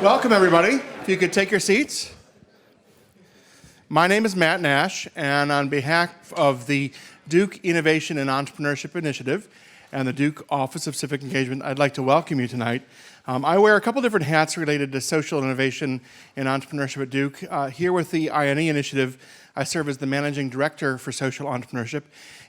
Welcome, everybody. If you could take your seats. My name is Matt Nash, and on behalf of the Duke Innovation and Entrepreneurship Initiative and the Duke Office of Civic Engagement, I'd like to welcome you tonight. I wear a couple different hats related to social innovation and entrepreneurship at Duke. Here with the INE initiative, I serve as the Managing Director for Social Entrepreneurship,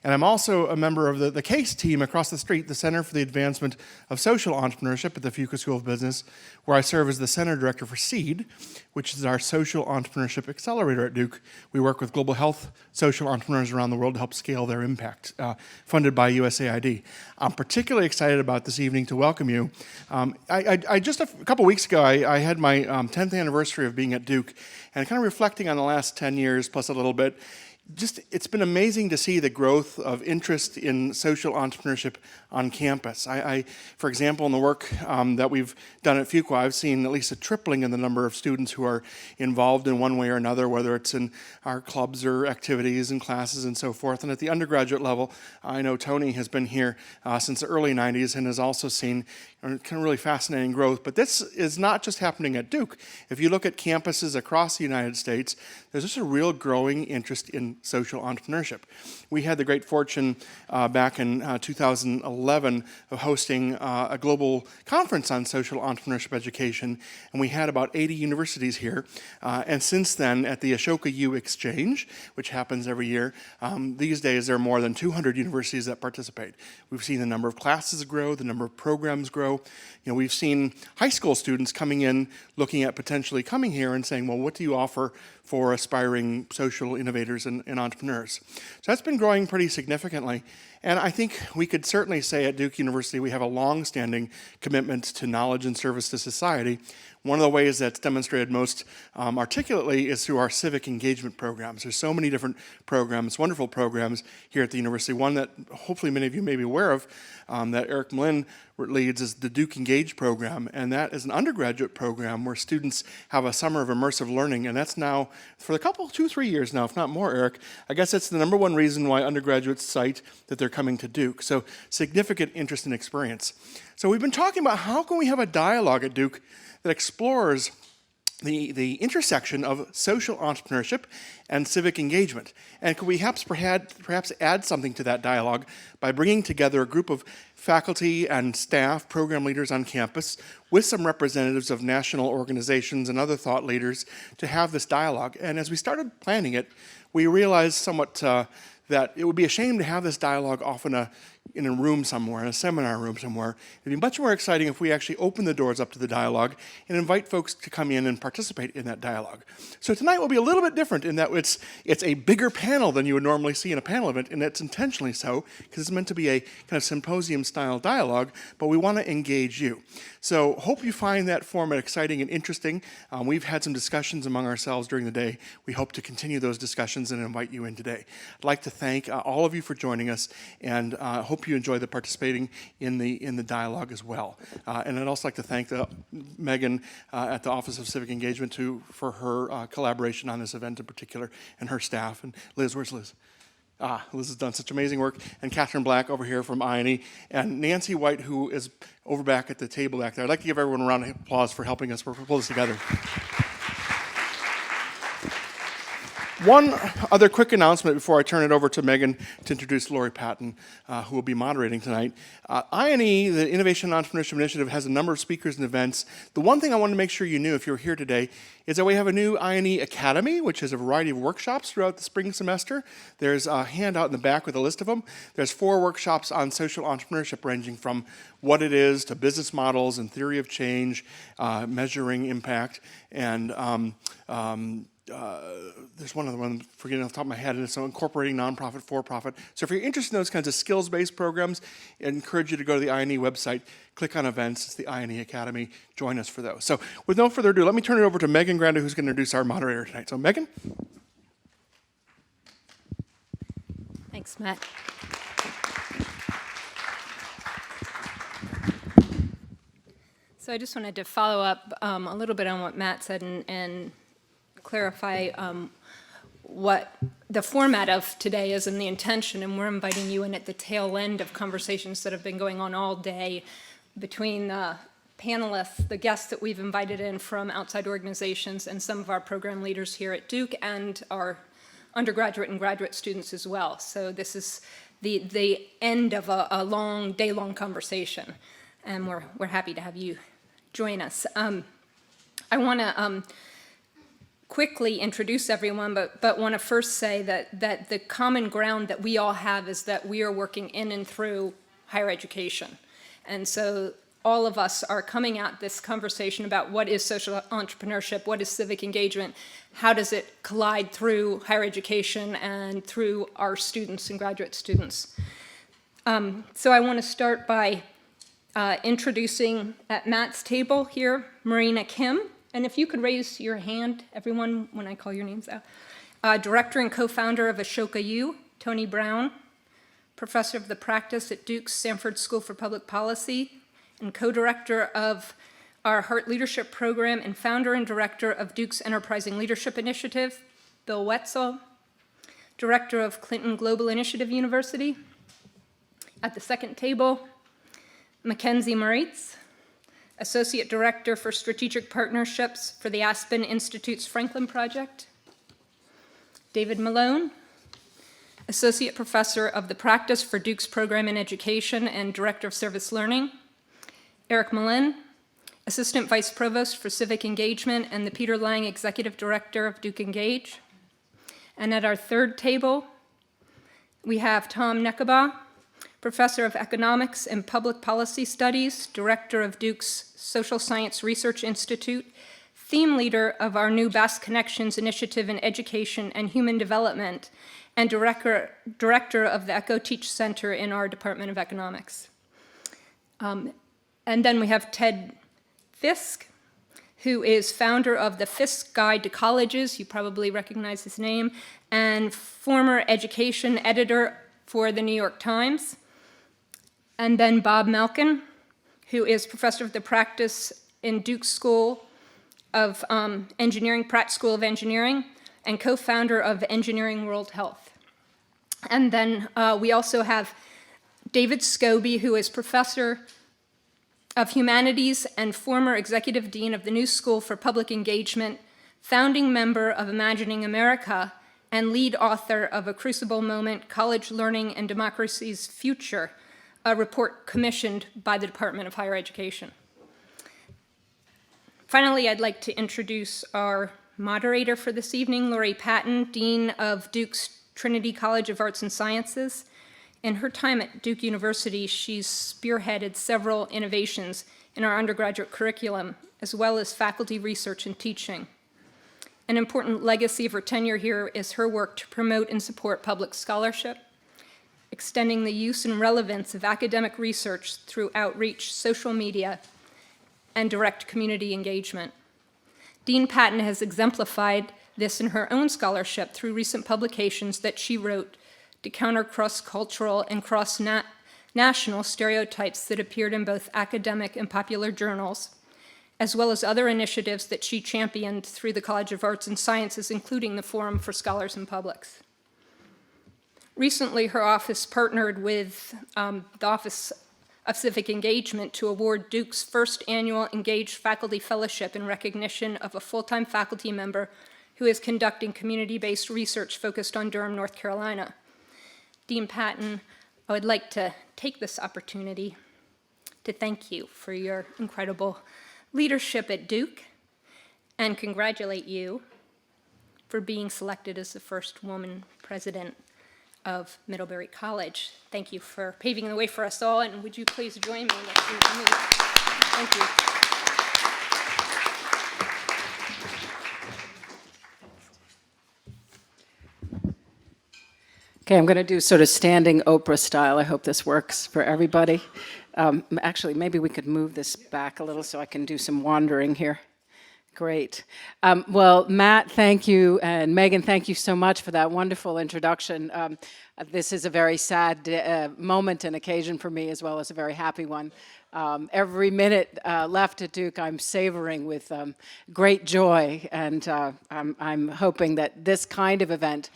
and I'm also a member of the CASE team across the street, the Center for the Advancement of Social Entrepreneurship at the Fuqua School of Business, where I serve as the Center Director for SEED, which is our Social Entrepreneurship Accelerator at Duke. We work with global health social entrepreneurs around the world to help scale their impact, funded by USAID. I'm particularly excited about this evening to welcome you. I just a couple weeks ago, I had my 10th anniversary of being at Duke, and kind of reflecting on the last 10 years plus a little bit, it's been amazing to see the growth of interest in social entrepreneurship on campus. For example, in the work that we've done at Fuqua, I've seen at least a tripling in the number of students who are involved in one way or another, whether it's in our clubs or activities and classes and so forth. And at the undergraduate level, I know Tony has been here since the early 90s and has also seen kind of really fascinating growth. But this is not just happening at Duke. If you look at campuses across the United States, there's just a real growing interest in social entrepreneurship. We had the great fortune back in 2011 of hosting a global conference on social entrepreneurship education, and we had about 80 universities here. And since then, at the Ashoka U Exchange, which happens every year, these days there are more than 200 universities that participate. We've seen the number of classes grow, the number of programs grow. We've seen high school students coming in, looking at potentially coming here and saying, well, what do you offer for aspiring social innovators and entrepreneurs? So that's been growing pretty significantly. And I think we could certainly say at Duke University we have a long-standing commitment to knowledge and service to society. One of the ways that's demonstrated most articulately is through our civic engagement programs. There's so many different programs, wonderful programs here at the university. One that hopefully many of you may be aware of, that Eric Mlin leads, is the Duke Engage program, and that is an undergraduate program where students have a summer of immersive learning, and that's now for a couple, 2-3 years now, if not more, Eric. I guess that's the number one reason why undergraduates cite that they're coming to Duke. So significant interest and experience. So we've been talking about how can we have a dialogue at Duke that explores the intersection of social entrepreneurship and civic engagement. And could we perhaps add something to that dialogue by bringing together a group of faculty and staff, program leaders on campus, with some representatives of national organizations and other thought leaders to have this dialogue. And as we started planning it, we realized somewhat that it would be a shame to have this dialogue off in a room somewhere, in a seminar room somewhere. It'd be much more exciting if we actually open the doors up to the dialogue and invite folks to come in and participate in that dialogue. So tonight will be a little bit different in that it's a bigger panel than you would normally see in a panel event, and it's intentionally so, because it's meant to be a kind of symposium-style dialogue, but we want to engage you. So hope you find that format exciting and interesting. We've had some discussions among ourselves during the day. We hope to continue those discussions and invite you in today. I'd like to thank all of you for joining us, and hope you enjoy the participating in the dialogue as well. And I'd also like to thank Megan at the Office of Civic Engagement for her collaboration on this event in particular, and her staff. And Liz, where's Liz? Liz has done such amazing work, and Catherine Black over here from INE, and Nancy White, who is over back at the table back there. I'd like to give everyone a round of applause for helping us pull this together. One other quick announcement before I turn it over to Megan to introduce Lori Patton, who will be moderating tonight. INE, the Innovation and Entrepreneurship Initiative, has a number of speakers and events. The one thing I wanted to make sure you knew if you're here today is that we have a new INE Academy, which has a variety of workshops throughout the spring semester. There's a handout in the back with a list of them. There's 4 workshops on social entrepreneurship, ranging from what it is to business models and theory of change, measuring impact, and there's one other one I'm forgetting off the top of my head, and it's incorporating nonprofit, for-profit. So if you're interested in those kinds of skills-based programs, I encourage you to go to the INE website, click on events, it's the INE Academy, join us for those. So with no further ado, let me turn it over to Megan Granda, who's going to introduce our moderator tonight. So Megan? Thanks, Matt. So I just wanted to follow up a little bit on what Matt said and clarify what the format of today is and the intention, and we're inviting you in at the tail end of conversations that have been going on all day between the panelists, the guests that we've invited in from outside organizations and some of our program leaders here at Duke and our undergraduate and graduate students as well. So this is the end of a long, day-long conversation, and we're happy to have you join us. I want to quickly introduce everyone, but want to first say that the common ground that we all have is that we are working in and through higher education. And so all of us are coming at this conversation about what is social entrepreneurship, what is civic engagement, how does it collide through higher education and through our students and graduate students. So I want to start by introducing at Matt's table here, Marina Kim. And if you could raise your hand, everyone, when I call your names out. Director and co-founder of Ashoka U, Tony Brown, professor of the practice at Duke's Sanford School for Public Policy, and co-director of our Heart Leadership Program and founder and director of Duke's Enterprising Leadership Initiative, Bill Wetzel, director of Clinton Global Initiative University. At the second table, Mackenzie Moritz, associate director for strategic partnerships for the Aspen Institute's Franklin Project. David Malone, associate professor of the practice for Duke's Program in Education and director of service learning. Eric Malin, assistant vice provost for civic engagement and the Peter Lang executive director of Duke Engage. And at our third table, we have Tom Nekaba, professor of economics and public policy studies, director of Duke's Social Science Research Institute, theme leader of our new Basque Connections Initiative in Education and Human Development, and director of the Echo Teach Center in our Department of Economics. And then we have Ted Fisk, who is founder of the Fisk Guide to Colleges, you probably recognize his name, and former education editor for the New York Times. And then Bob Malkin, who is professor of the practice in Duke School of Engineering, Pratt School of Engineering, and co-founder of Engineering World Health. And then we also have David Scobie, who is professor of humanities and former executive dean of the New School for Public Engagement, founding member of Imagining America, and lead author of A Crucible Moment, College Learning and Democracy's Future, a report commissioned by the Department of Higher Education. Finally, I'd like to introduce our moderator for this evening, Lori Patton, Dean of Duke's Trinity College of Arts and Sciences. In her time at Duke University, she's spearheaded several innovations in our undergraduate curriculum, as well as faculty research and teaching. An important legacy of her tenure here is her work to promote and support public scholarship, extending the use and relevance of academic research through outreach, social media, and direct community engagement. Dean Patton has exemplified this in her own scholarship through recent publications that she wrote to counter cross-cultural and cross-national stereotypes that appeared in both academic and popular journals, as well as other initiatives that she championed through the College of Arts and Sciences, including the Forum for Scholars and Publics. Recently, her office partnered with the Office of Civic Engagement to award Duke's first annual Engaged Faculty Fellowship in recognition of a full-time faculty member who is conducting community-based research focused on Durham, North Carolina. Dean Patton, I would like to take this opportunity to thank you for your incredible leadership at Duke and congratulate you for being selected as the first woman president of Middlebury College. Thank you for paving the way for us all, and would you please join me in that move? Thank you. Okay, I'm going to do sort of standing Oprah style. I hope this works for everybody. Actually, maybe we could move this back a little so I can do some wandering here. Great. Well, Matt, thank you, and Megan, thank you so much for that wonderful introduction. This is a very sad moment and occasion for me, as well as a very happy one. Every minute left at Duke, I'm savoring with great joy, and I'm hoping that this kind of event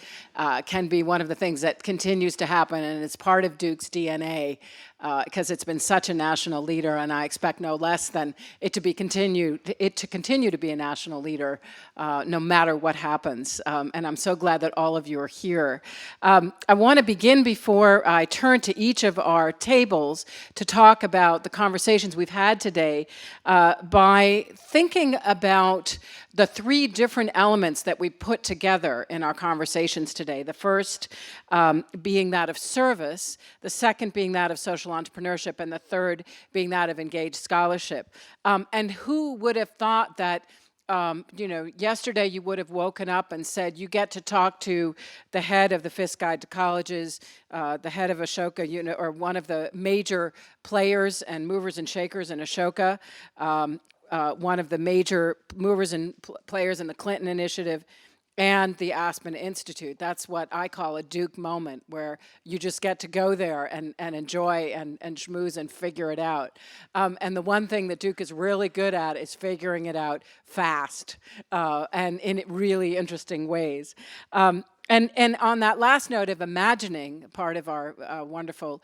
can be one of the things that continues to happen, and it's part of Duke's DNA because it's been such a national leader, and I expect no less than it to continue to be a national leader no matter what happens. And I'm so glad that all of you are here. I want to begin before I turn to each of our tables to talk about the conversations we've had today by thinking about the three different elements that we put together in our conversations today. The first being that of service, the second being that of social entrepreneurship, and the third being that of engaged scholarship. And who would have thought that yesterday you would have woken up and said you get to talk to the head of the Fisk Guide to Colleges, the head of Ashoka, or one of the major players and movers and shakers in Ashoka, one of the major movers and players in the Clinton Initiative, and the Aspen Institute. That's what I call a Duke moment, where you just get to go there and enjoy and schmooze and figure it out. And the one thing that Duke is really good at is figuring it out fast and in really interesting ways. And on that last note of imagining, part of our wonderful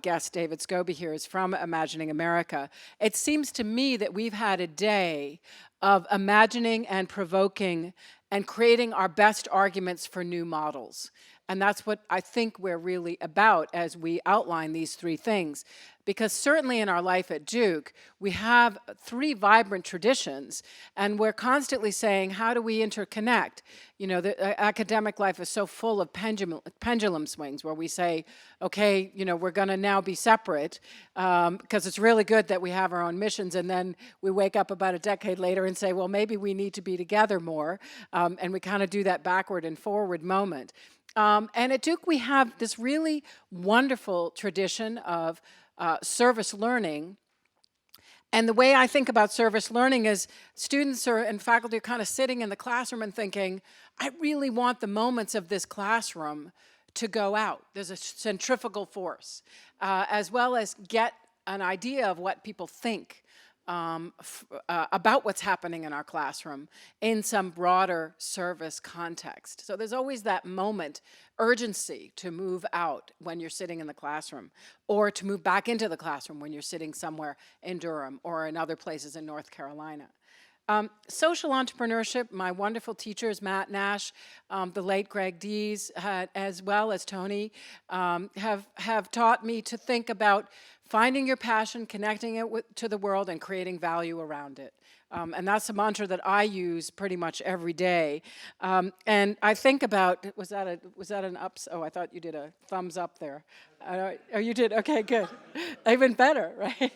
guest, David Scobie here, is from Imagining America. It seems to me that we've had a day of imagining and provoking and creating our best arguments for new models. And that's what I think we're really about as we outline these three things. Because certainly in our life at Duke, we have three vibrant traditions, and we're constantly saying, how do we interconnect? The academic life is so full of pendulum swings, where we say, okay, we're going to now be separate, because it's really good that we have our own missions, and then we wake up about a decade later and say, well, maybe we need to be together more, and we kind of do that backward and forward moment. And at Duke, we have this really wonderful tradition of service learning. And the way I think about service learning is students and faculty are kind of sitting in the classroom and thinking, I really want the moments of this classroom to go out. There's a centrifugal force, as well as get an idea of what people think about what's happening in our classroom in some broader service context. So there's always that moment, urgency to move out when you're sitting in the classroom, or to move back into the classroom when you're sitting somewhere in Durham or in other places in North Carolina. Social entrepreneurship, my wonderful teachers, Matt Nash, the late Greg Dees, as well as Tony, have taught me to think about finding your passion, connecting it to the world, and creating value around it. And that's a mantra that I use pretty much every day. And I think about, was that an ups? Oh, I thought you did a thumbs up there. Oh, you did? Okay, good. Even better, right?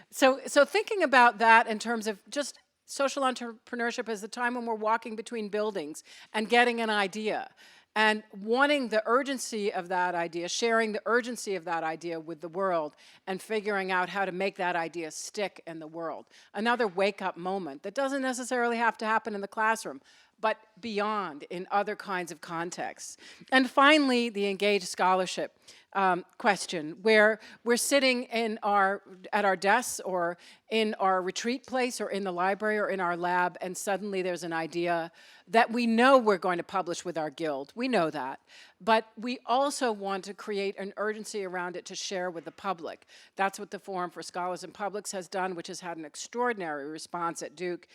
So thinking about that in terms of just social entrepreneurship as the time when we're walking between buildings and getting an idea, and wanting the urgency of that idea, sharing the urgency of that idea with the world, and figuring out how to make that idea stick in the world. Another wake-up moment that doesn't necessarily have to happen in the classroom, but beyond, in other kinds of contexts. And finally, the engaged scholarship question, where we're sitting at our desks or in our retreat place or in the library or in our lab, and suddenly there's an idea that we know we're going to publish with our guild. We know that. But we also want to create an urgency around it to share with the public. That's what the Forum for Scholars and Publics has done, which has had an extraordinary response at Duke.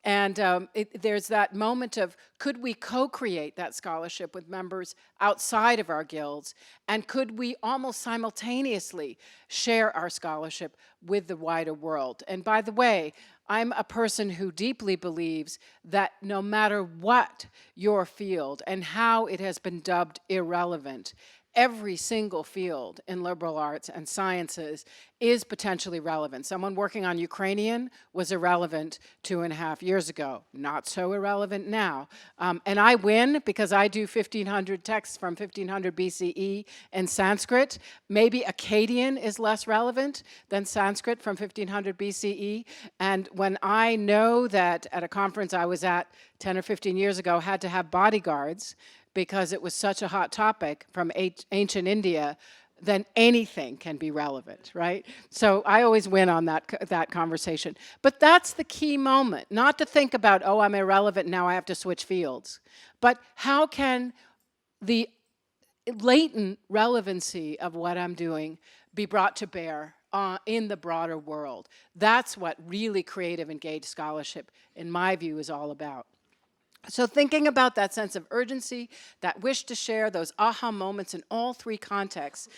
There's that moment of, could we co-create that scholarship with members outside of our guilds, and could we almost simultaneously share our scholarship with the wider world? And by the way, I'm a person who deeply believes that no matter what your field and how it has been dubbed irrelevant, every single field in liberal arts and sciences is potentially relevant. Someone working on Ukrainian was irrelevant 2.5 years ago, not so irrelevant now. And I win because I do 1,500 texts from 1500 BCE in Sanskrit. Maybe Akkadian is less relevant than Sanskrit from 1500 BCE. And when I know that at a conference I was at 10 or 15 years ago had to have bodyguards because it was such a hot topic from ancient India, then anything can be relevant, right? So I always win on that conversation. But that's the key moment, not to think about, oh, I'm irrelevant, now I have to switch fields. But how can the latent relevancy of what I'm doing be brought to bear in the broader world. That's what really creative engaged scholarship, in my view, is all about. So thinking about that sense of urgency, that wish to share, those aha moments in all three contexts,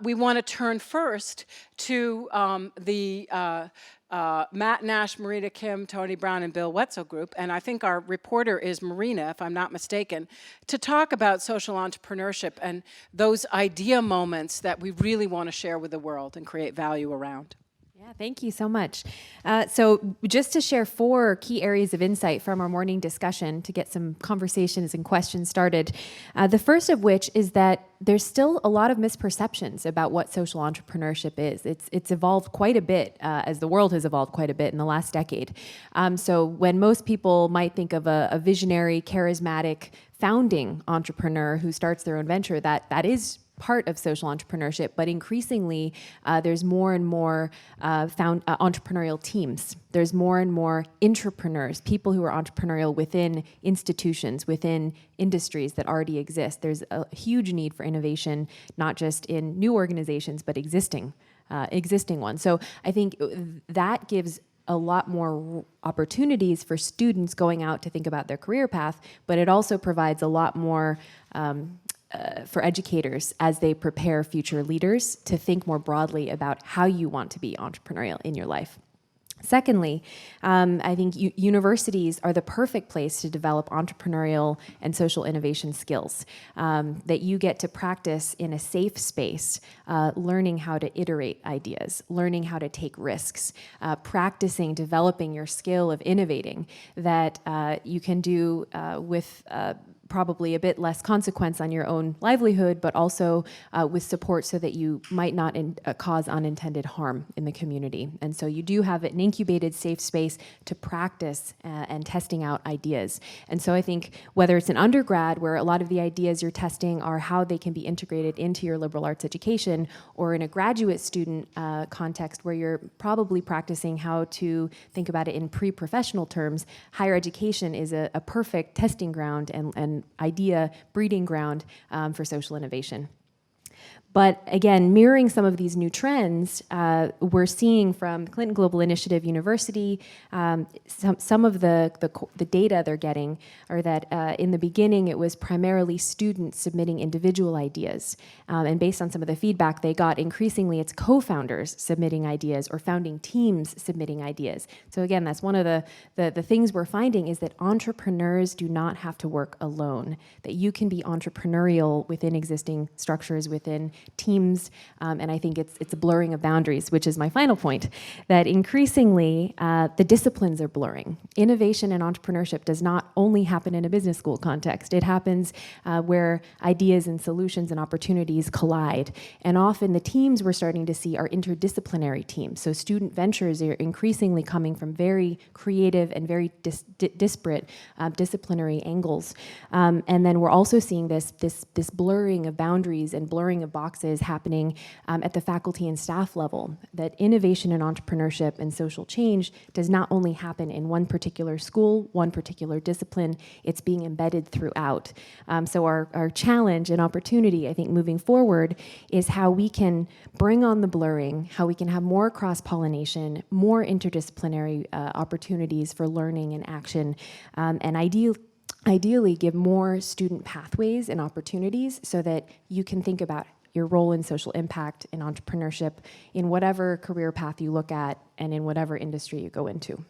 we want to turn first to the Matt Nash, Marina Kim, Tony Brown, and Bill Wetzel group, and I think our reporter is Marina, if I'm not mistaken, to talk about social entrepreneurship and those idea moments that we really want to share with the world and create value around. Yeah, thank you so much. So just to share 4 key areas of insight from our morning discussion to get some conversations and questions started. The first of which is that there's still a lot of misperceptions about what social entrepreneurship is. It's evolved quite a bit, as the world has evolved quite a bit in the last decade. So when most people might think of a visionary, charismatic, founding entrepreneur who starts their own venture, that is part of social entrepreneurship, but increasingly there's more and more entrepreneurial teams. There's more and more intrapreneurs, people who are entrepreneurial within institutions, within industries that already exist. There's a huge need for innovation, not just in new organizations, but existing ones. So I think that gives a lot more opportunities for students going out to think about their career path, but it also provides a lot more for educators as they prepare future leaders to think more broadly about how you want to be entrepreneurial in your life. Secondly, I think universities are the perfect place to develop entrepreneurial and social innovation skills that you get to practice in a safe space, learning how to iterate ideas, learning how to take risks, practicing developing your skill of innovating that you can do with probably a bit less consequence on your own livelihood, but also with support so that you might not cause unintended harm in the community. And so you do have an incubated safe space to practice and testing out ideas. And so I think whether it's an undergrad where a lot of the ideas you're testing are how they can be integrated into your liberal arts education, or in a graduate student context where you're probably practicing how to think about it in pre-professional terms, higher education is a perfect testing ground and idea breeding ground for social innovation. But again, mirroring some of these new trends, we're seeing from Clinton Global Initiative University, some of the data they're getting are that in the beginning it was primarily students submitting individual ideas. And based on some of the feedback they got, increasingly it's co-founders submitting ideas or founding teams submitting ideas. So again, that's one of the things we're finding is that entrepreneurs do not have to work alone, that you can be entrepreneurial within existing structures, within teams, and I think it's a blurring of boundaries, which is my final point, that increasingly the disciplines are blurring. Innovation and entrepreneurship does not only happen in a business school context. It happens where ideas and solutions and opportunities collide. And often the teams we're starting to see are interdisciplinary teams. So student ventures are increasingly coming from very creative and very disparate disciplinary angles. And then we're also seeing this blurring of boundaries and blurring of boxes happening at the faculty and staff level, that innovation and entrepreneurship and social change does not only happen in one particular school, one particular discipline, it's being embedded throughout. So our challenge and opportunity, I think, moving forward is how we can bring on the blurring, how we can have more cross-pollination, more interdisciplinary opportunities for learning and action, and ideally give more student pathways and opportunities so that you can think about your role in social impact and entrepreneurship in whatever career path you look at and in whatever industry you go into.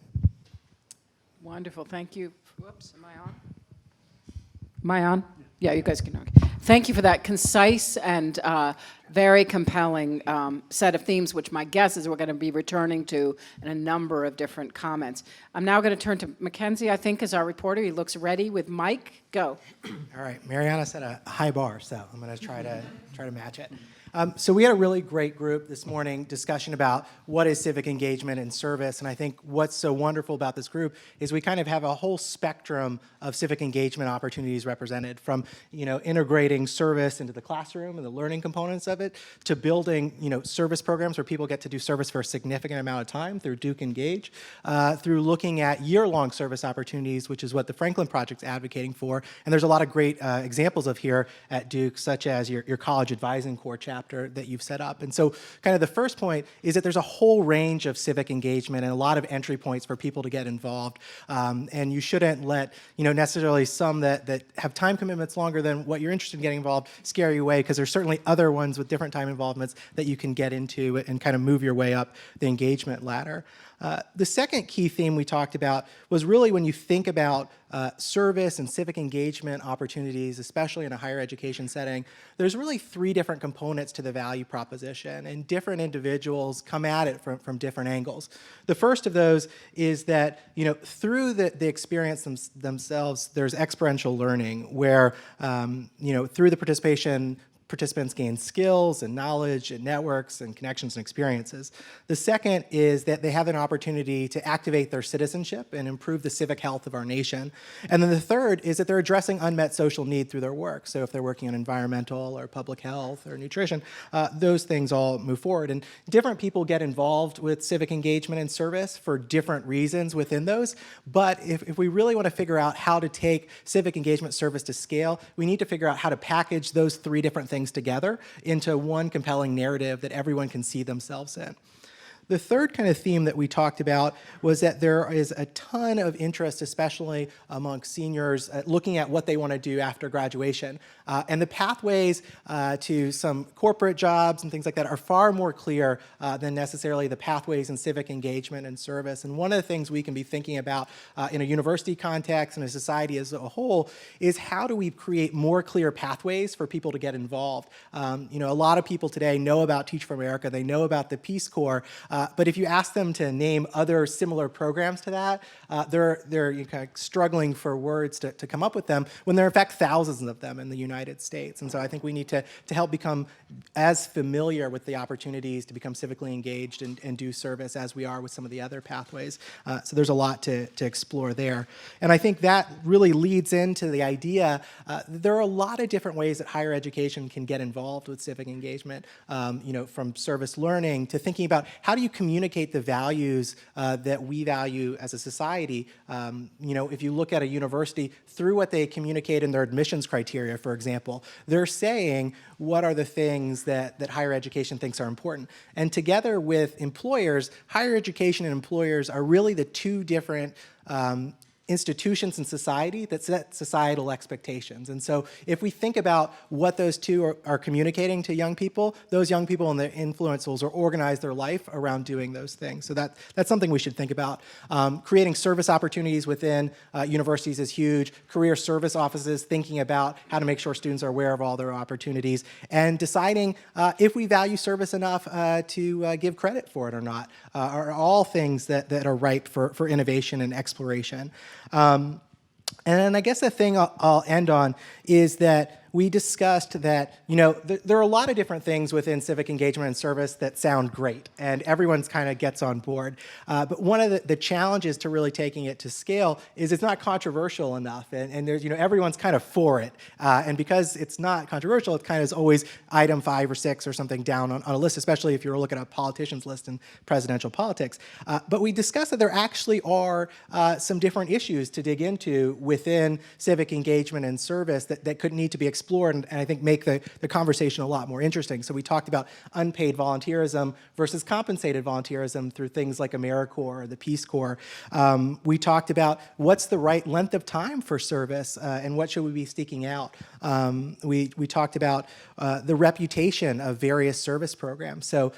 Wonderful, thank you. Whoops, am I on? Am I on? Yeah, you guys can. Okay. Thank you for that concise and very compelling set of themes, which my guess is we're going to be returning to in a number of different comments. I'm now going to turn to Mackenzie, I think, as our reporter. He looks ready with Mike. Go. All right, Mariana set a high bar, so I'm going to try to match it. So we had a really great group this morning discussion about what is civic engagement and service, and I think what's so wonderful about this group is we kind of have a whole spectrum of civic engagement opportunities represented, from integrating service into the classroom and the learning components of it, to building service programs where people get to do service for a significant amount of time through Duke Engage, through looking at year-long service opportunities, which is what the Franklin Project's advocating for, and there's a lot of great examples of here at Duke, such as your college advising corps chapter, chapter that you've set up. And so kind of the first point is that there's a whole range of civic engagement and a lot of entry points for people to get involved. And you shouldn't let, necessarily some that have time commitments longer than what you're interested in getting involved scare you away, because there's certainly other ones with different time involvements that you can get into and kind of move your way up the engagement ladder. The second key theme we talked about was really when you think about service and civic engagement opportunities, especially in a higher education setting, there's really three different components to the value proposition, and different individuals come at it from different angles. The first of those is that, through the experience themselves, there's experiential learning where, through the participants gain skills and knowledge and networks and connections and experiences. The second is that they have an opportunity to activate their citizenship and improve the civic health of our nation. And then the third is that they're addressing unmet social need through their work. So if they're working on environmental or public health or nutrition, those things all move forward. And different people get involved with civic engagement and service for different reasons within those. But if we really want to figure out how to take civic engagement service to scale, we need to figure out how to package those three different things together into one compelling narrative that everyone can see themselves in. The third kind of theme that we talked about was that there is a ton of interest, especially among seniors, looking at what they want to do after graduation. And the pathways to some corporate jobs and things like that are far more clear than necessarily the pathways in civic engagement and service. And one of the things we can be thinking about in a university context and a society as a whole is how do we create more clear pathways for people to get involved. A lot of people today know about Teach for America, they know about the Peace Corps, but if you ask them to name other similar programs to that, they're kind of struggling for words to come up with them when there are in fact thousands of them in the United States. And so I think we need to help become as familiar with the opportunities to become civically engaged and do service as we are with some of the other pathways. So there's a lot to explore there. And I think that really leads into the idea that there are a lot of different ways that higher education can get involved with civic engagement, from service learning to thinking about how do you communicate the values that we value as a society. If you look at a university through what they communicate in their admissions criteria, for example, they're saying what are the things that higher education thinks are important. And together with employers, higher education and employers are really the two different institutions in society that set societal expectations. And so if we think about what those two are communicating to young people, those young people and their influencers will organize their life around doing those things. So that's something we should think about. Creating service opportunities within universities is huge. Career service offices thinking about how to make sure students are aware of all their opportunities, and deciding if we value service enough to give credit for it or not, are all things that are ripe for innovation and exploration. And I guess the thing I'll end on is that we discussed that, there are a lot of different things within civic engagement and service that sound great, and everyone's kind of gets on board. But one of the challenges to really taking it to scale is it's not controversial enough, and there's, everyone's kind of for it. And because it's not controversial, it kind of is always item 5 or 6 or something down on a list, especially if you're looking at a politician's list in presidential politics. But we discussed that there actually are some different issues to dig into within civic engagement and service that could need to be explored and I think make the conversation a lot more interesting. So we talked about unpaid volunteerism versus compensated volunteerism through things like AmeriCorps or the Peace Corps. We talked about what's the right length of time for service and what should we be seeking out. We talked about the reputation of various service programs. So,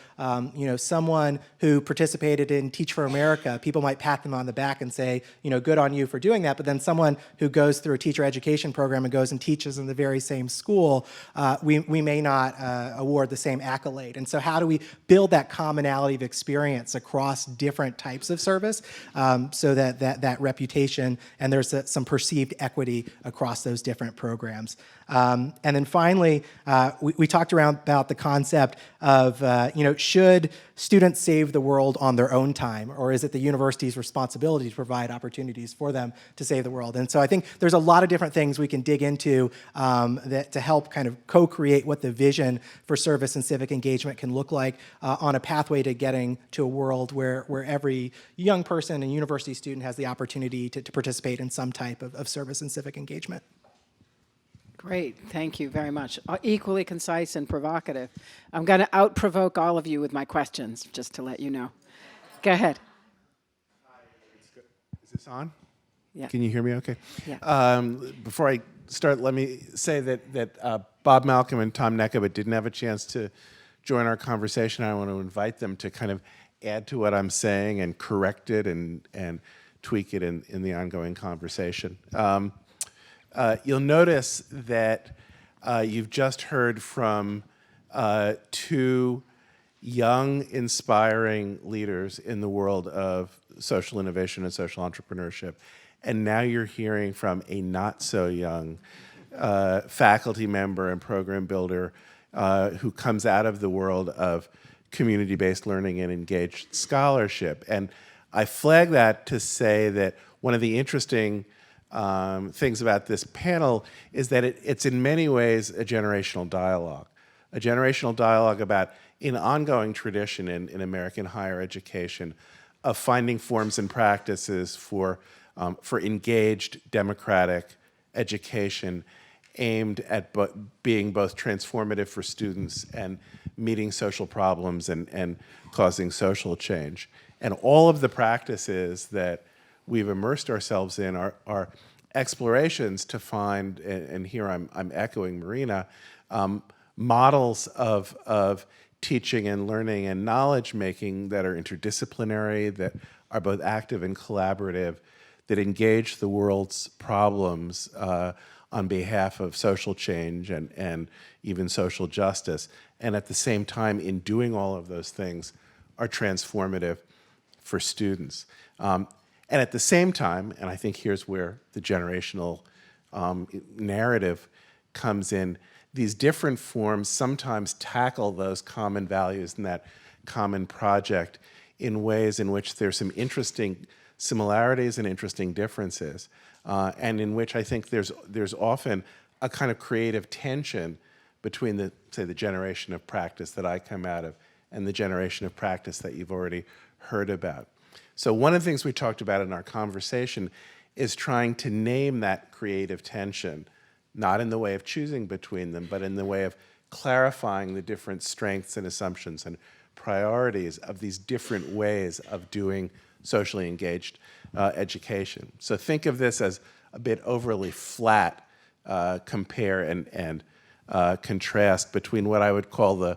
someone who participated in Teach for America, people might pat them on the back and say, good on you for doing that. But then someone who goes through a teacher education program and goes and teaches in the very same school, we may not award the same accolade. And so how do we build that commonality of experience across different types of service so that reputation and there's some perceived equity across those different programs. And then finally, we talked around about the concept of, should students save the world on their own time, or is it the university's responsibility to provide opportunities for them to save the world? And so I think there's a lot of different things we can dig into that to help kind of co-create what the vision for service and civic engagement can look like on a pathway to getting to a world where every young person and university student has the opportunity to participate in some type of service and civic engagement. Great, thank you very much. Equally concise and provocative. I'm going to out-provoke all of you with my questions, just to let you know. Go ahead. Is this on? Yeah. Can you hear me okay? Yeah. Before I start, let me say that Bob Malcolm and Tom Nekabit didn't have a chance to join our conversation. I want to invite them to kind of add to what I'm saying and correct it and tweak it in the ongoing conversation. You'll notice that you've just heard from two young, inspiring leaders in the world of social innovation and social entrepreneurship. And now you're hearing from a not-so-young faculty member and program builder who comes out of the world of community-based learning and engaged scholarship. And I flag that to say that one of the interesting things about this panel is that it's in many ways a generational dialogue about an ongoing tradition in American higher education of finding forms and practices for engaged democratic education aimed at being both transformative for students and meeting social problems and causing social change. And all of the practices that we've immersed ourselves in are explorations to find, and here I'm echoing Marina, models of teaching and learning and knowledge making that are interdisciplinary, that are both active and collaborative, that engage the world's problems on behalf of social change and even social justice, and at the same time, in doing all of those things, are transformative for students. And at the same time, and I think here's where the generational narrative comes in, these different forms sometimes tackle those common values and that common project in ways in which there's some interesting similarities and interesting differences, and in which I think there's often a kind of creative tension between the generation of practice that I come out of and the generation of practice that you've already heard about. So one of the things we talked about in our conversation is trying to name that creative tension, not in the way of choosing between them, but in the way of clarifying the different strengths and assumptions and priorities of these different ways of doing socially engaged education. So think of this as a bit overly flat compare and contrast between what I would call the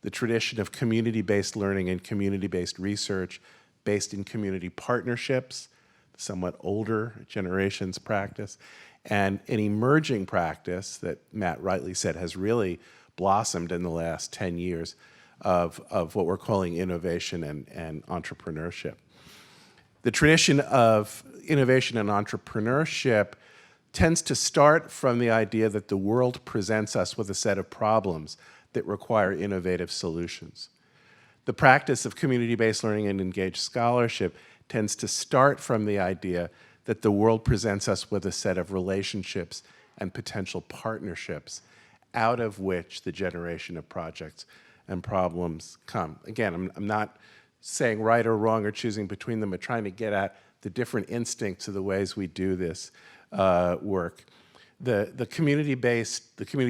tradition of community-based learning and community-based research based in community partnerships, somewhat older generations practice, and an emerging practice that Matt rightly said has really blossomed in the last 10 years of what we're calling innovation and entrepreneurship. The tradition of innovation and entrepreneurship tends to start from the idea that the world presents us with a set of problems that require innovative solutions. The practice of community-based learning and engaged scholarship tends to start from the idea that the world presents us with a set of relationships and potential partnerships out of which the generation of projects and problems come. Again, I'm not saying right or wrong or choosing between them, but trying to get at the different instincts of the ways we do this work. The community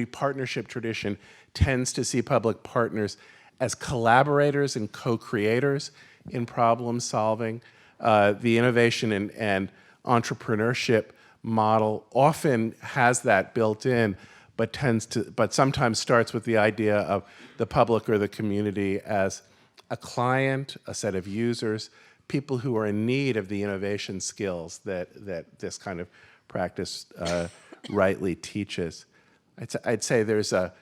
partnership tradition tends to see public partners as collaborators and co-creators in problem solving. The innovation and entrepreneurship model often has that built in, but sometimes starts with the idea of the public or the community as a client, a set of users, people who are in need of the innovation skills that this kind of practice rightly teaches. I'd say there's a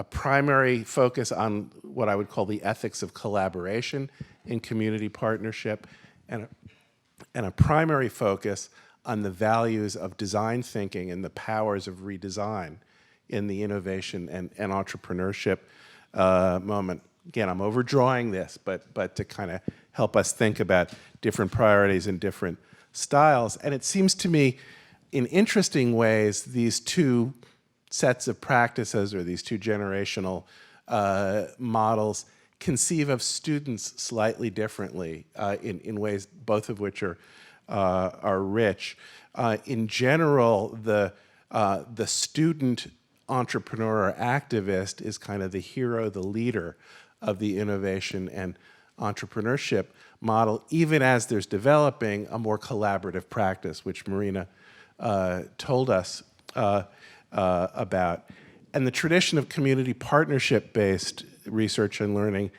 primary focus on what I would call the ethics of collaboration in community partnership, and a primary focus on the values of design thinking and the powers of redesign in the innovation and entrepreneurship moment. Again, I'm overdrawing this, but to kind of help us think about different priorities and different styles. And it seems to me, in interesting ways, these two sets of practices or these two generational models conceive of students slightly differently in ways both of which are rich. In general, the student entrepreneur or activist is kind of the hero, the leader of the innovation and entrepreneurship model, even as there's developing a more collaborative practice, which Marina told us about. And the tradition of community partnership-based research and learning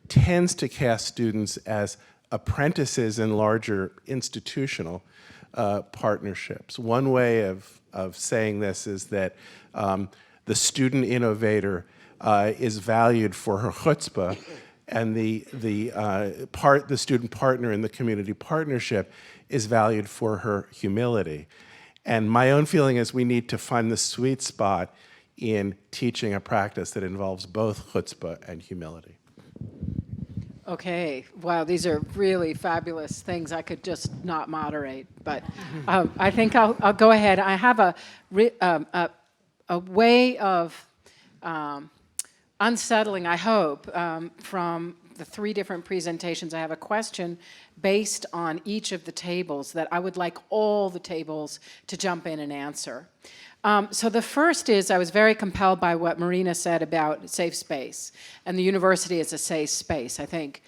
tends to cast students as apprentices in larger institutional partnerships. One way of saying this is that the student innovator is valued for her chutzpah, and the student partner in the community partnership is valued for her humility. And my own feeling is we need to find the sweet spot in teaching a practice that involves both chutzpah and humility. Okay, wow, these are really fabulous things I could just not moderate, but I think I'll go ahead. I have a way of unsettling, I hope, from the 3 different presentations. I have a question based on each of the tables that I would like all the tables to jump in and answer. So the first is, I was very compelled by what Marina said about safe space, and the university is a safe space. I think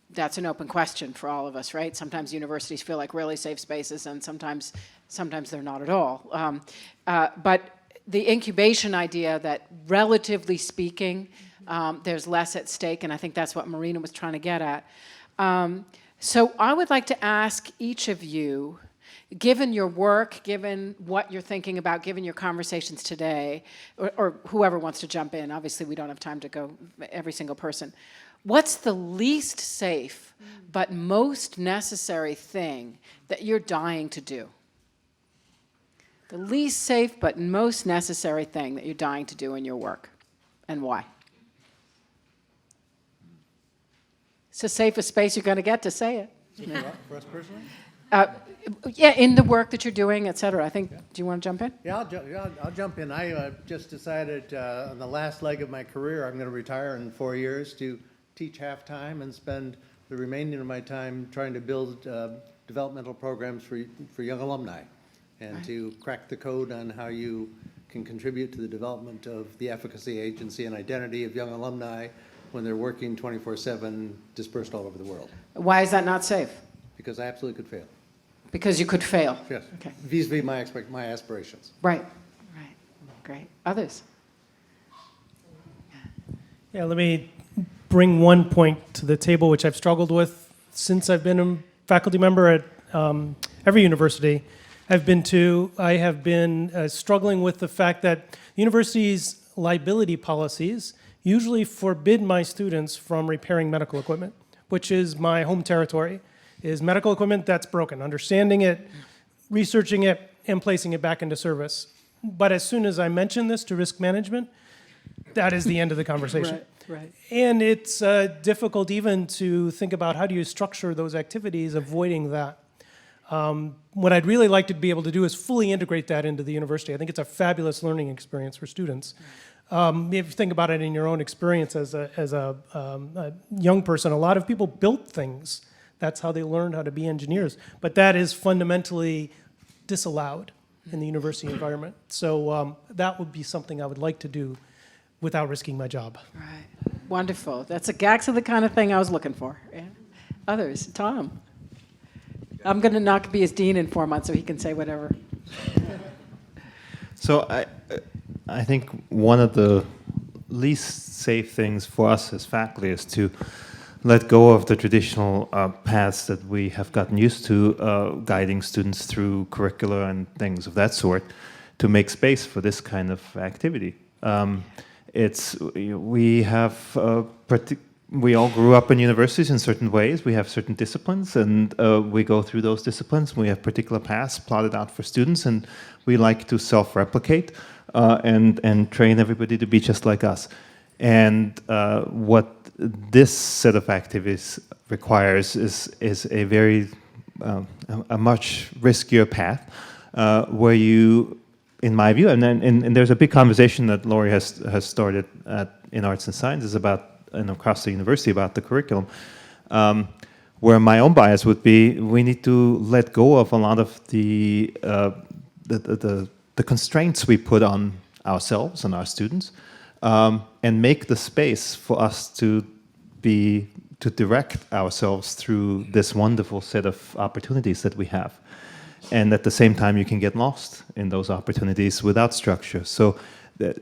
that's an open question for all of us, right? Sometimes universities feel like really safe spaces, and sometimes they're not at all. But the incubation idea that, relatively speaking, there's less at stake, and I think that's what Marina was trying to get at. So I would like to ask each of you, given your work, given what you're thinking about, given your conversations today, or whoever wants to jump in, obviously we don't have time to go every single person, what's the least safe but most necessary thing that you're dying to do? The least safe but most necessary thing that you're dying to do in your work, and why? It's the safest space you're going to get to say it. For us personally? Yeah, in the work that you're doing, et cetera. I think, do you want to jump in? Yeah, I'll jump in. I just decided on the last leg of my career, I'm going to retire in 4 years to teach half-time and spend the remaining of my time trying to build developmental programs for young alumni and to crack the code on how you can contribute to the development of the efficacy, agency, and identity of young alumni when they're working 24/7 dispersed all over the world. Why is that not safe? Because I absolutely could fail. Because you could fail. Yes. Okay. Vis-a-vis my aspirations. Right. Right. Great. Others? Yeah, let me bring one point to the table which I've struggled with since I've been a faculty member at every university I've been to. I have been struggling with the fact that universities' liability policies usually forbid my students from repairing medical equipment, which is my home territory, is medical equipment that's broken, understanding it, researching it, and placing it back into service. But as soon as I mention this to risk management, that is the end of the conversation. Right. And it's difficult even to think about how do you structure those activities, avoiding that. What I'd really like to be able to do is fully integrate that into the university. I think it's a fabulous learning experience for students. If you think about it in your own experience as a young person, a lot of people built things. That's how they learned how to be engineers. But that is fundamentally disallowed in the university environment. So that would be something I would like to do without risking my job. Right. Wonderful. That's exactly the kind of thing I was looking for. Yeah. Others? Tom? I'm going to not be his dean in 4 months, so he can say whatever. So I think one of the least safe things for us as faculty is to let go of the traditional paths that we have gotten used to, guiding students through curricula and things of that sort, to make space for this kind of activity. We all grew up in universities in certain ways. We have certain disciplines, and we go through those disciplines. We have particular paths plotted out for students, and we like to self-replicate and train everybody to be just like us. And what this set of activities requires is a very a much riskier path, where you, in my view, and there's a big conversation that Laurie has started in Arts and Sciences about, and across the university, about the curriculum, where my own bias would be, we need to let go of a lot of the constraints we put on ourselves and our students, and make the space for us to direct ourselves through this wonderful set of opportunities that we have. And at the same time, you can get lost in those opportunities without structure. So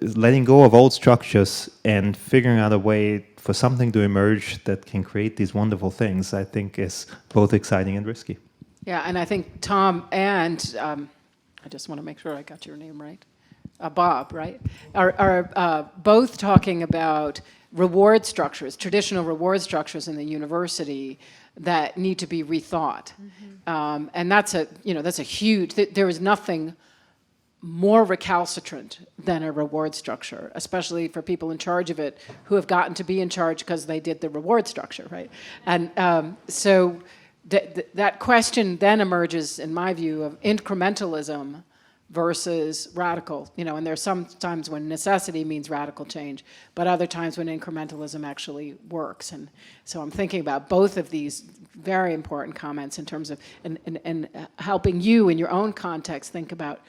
letting go of old structures and figuring out a way for something to emerge that can create these wonderful things, I think is both exciting and risky. Yeah, and I think Tom and, I just want to make sure I got your name right, Bob, right, are both talking about reward structures, traditional reward structures in the university that need to be rethought. And that's a huge, there is nothing more recalcitrant than a reward structure, especially for people in charge of it who have gotten to be in charge because they did the reward structure, right? And so that question then emerges, in my view, of incrementalism versus radical, and there's some times when necessity means radical change, but other times when incrementalism actually works. And so I'm thinking about both of these very important comments in terms of, and helping you in your own context think about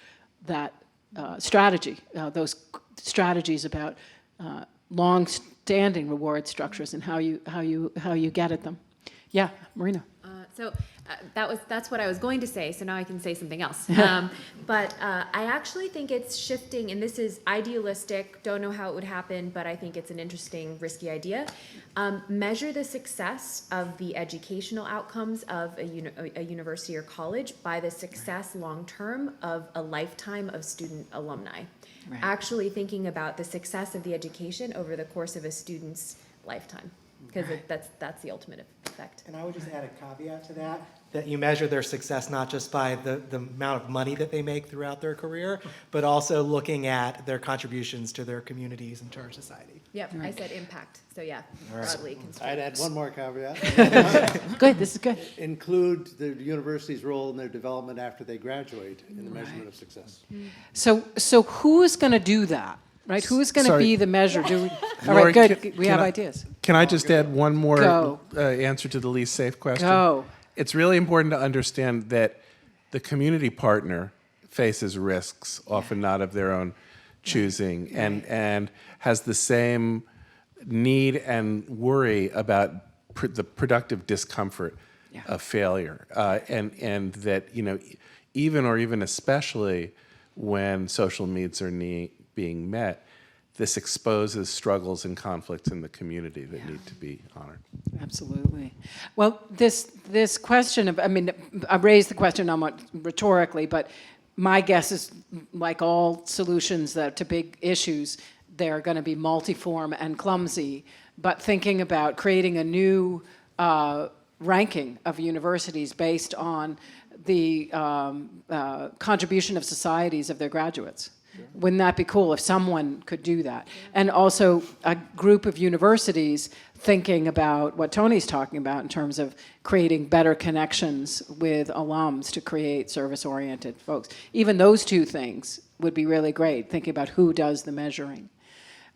that strategy, those strategies about long-standing reward structures and how you get at them. Yeah, Marina. That's what I was going to say, so now I can say something else. But I actually think it's shifting, and this is idealistic, don't know how it would happen, but I think it's an interesting, risky idea. Measure the success of the educational outcomes of a university or college by the success long-term of a lifetime of student alumni. Right. Actually thinking about the success of the education over the course of a student's lifetime, because that's the ultimate effect. And I would just add a caveat to that you measure their success not just by the amount of money that they make throughout their career, but also looking at their contributions to their communities and to our society. Yep, right. I said impact, so yeah, broadly construed. I'd add one more caveat. Good, this is good. Include the university's role in their development after they graduate in the measurement of success. So who's going to do that? Right, who's going to be the measure? All right, good. We have ideas. Can I just add one more answer to the least safe question? Go. It's really important to understand that the community partner faces risks, often not of their own choosing, and has the same need and worry about the productive discomfort of failure, and that even or even especially when social needs are being met, this exposes struggles and conflicts in the community that need to be honored. Absolutely. Well, this question of, I raised the question somewhat rhetorically, but my guess is, like all solutions to big issues, they're going to be multiform and clumsy, but thinking about creating a new ranking of universities based on the contribution of societies of their graduates. Wouldn't that be cool if someone could do that? And also a group of universities thinking about what Tony's talking about in terms of creating better connections with alums to create service-oriented folks. Even those two things would be really great, thinking about who does the measuring.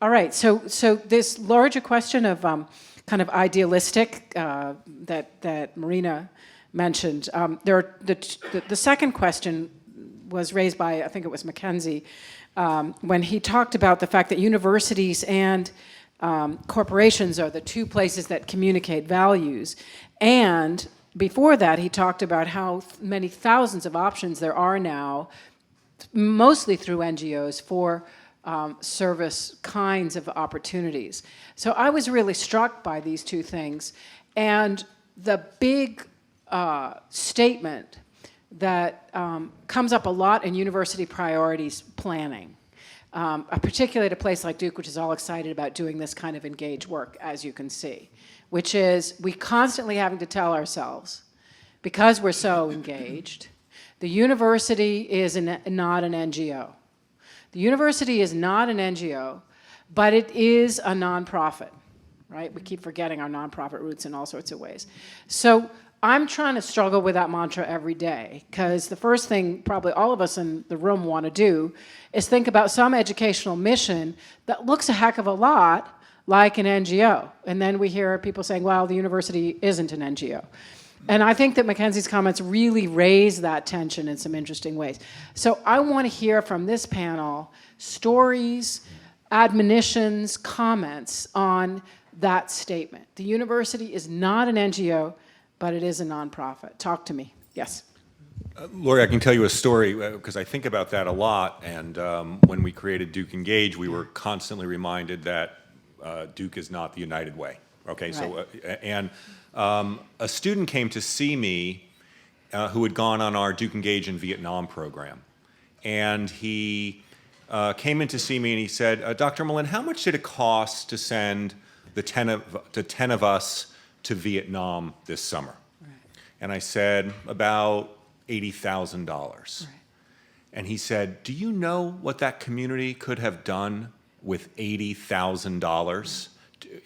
All right, so this larger question of kind of idealistic that Marina mentioned, the second question was raised by, I think it was Mackenzie, when he talked about the fact that universities and corporations are the two places that communicate values. And before that, he talked about how many thousands of options there are now, mostly through NGOs, for service kinds of opportunities. So I was really struck by these two things. And the big statement that comes up a lot in university priorities planning, particularly at a place like Duke, which is all excited about doing this kind of engaged work, as you can see, which is we constantly having to tell ourselves, because we're so engaged, the university is not an NGO. The university is not an NGO, but it is a nonprofit, right? We keep forgetting our nonprofit roots in all sorts of ways. So I'm trying to struggle with that mantra every day, because the first thing probably all of us in the room want to do is think about some educational mission that looks a heck of a lot like an NGO. And then we hear people saying, well, the university isn't an NGO. And I think that Mackenzie's comments really raise that tension in some interesting ways. So I want to hear from this panel stories, admonitions, comments on that statement. The university is not an NGO, but it is a nonprofit. Talk to me. Yes. Lori, I can tell you a story because I think about that a lot. And when we created Duke Engage, we were constantly reminded that Duke is not the United Way. Okay, Right. so a student came to see me who had gone on our Duke Engage in Vietnam program, and he came in to see me and he said, "Dr. Mullen, how much did it cost to send the 10 of us to Vietnam this summer?" Right. And I said, "About $80,000. Right. And he said, "Do you know what that community could have done with $80,000?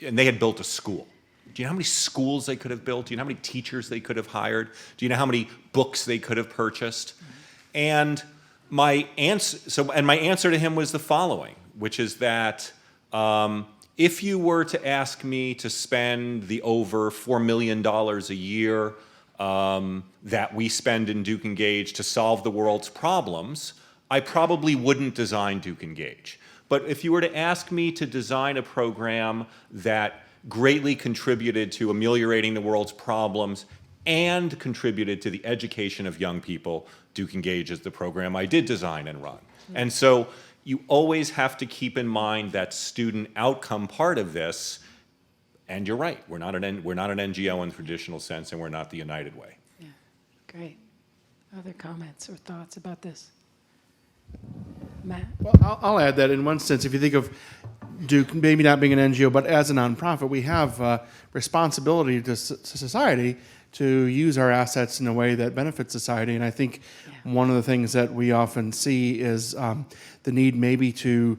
And they had built a school. Do you know how many schools they could have built? Do you know how many teachers they could have hired? Do you know how many books they could have purchased?" And my answer to him was the following, which is that if you were to ask me to spend the over $4 million a year that we spend in Duke Engage to solve the world's problems, I probably wouldn't design Duke Engage. But if you were to ask me to design a program that greatly contributed to ameliorating the world's problems and contributed to the education of young people, Duke Engage is the program I did design and run. And so you always have to keep in mind that student outcome part of this. And you're right, we're not an NGO in the traditional sense, and we're not the United Way. Yeah, great. Other comments or thoughts about this? Matt? Well, I'll add that in one sense, if you think of Duke maybe not being an NGO, but as a nonprofit, we have responsibility to society to use our assets in a way that benefits society. And I think one of the things that we often see is the need maybe to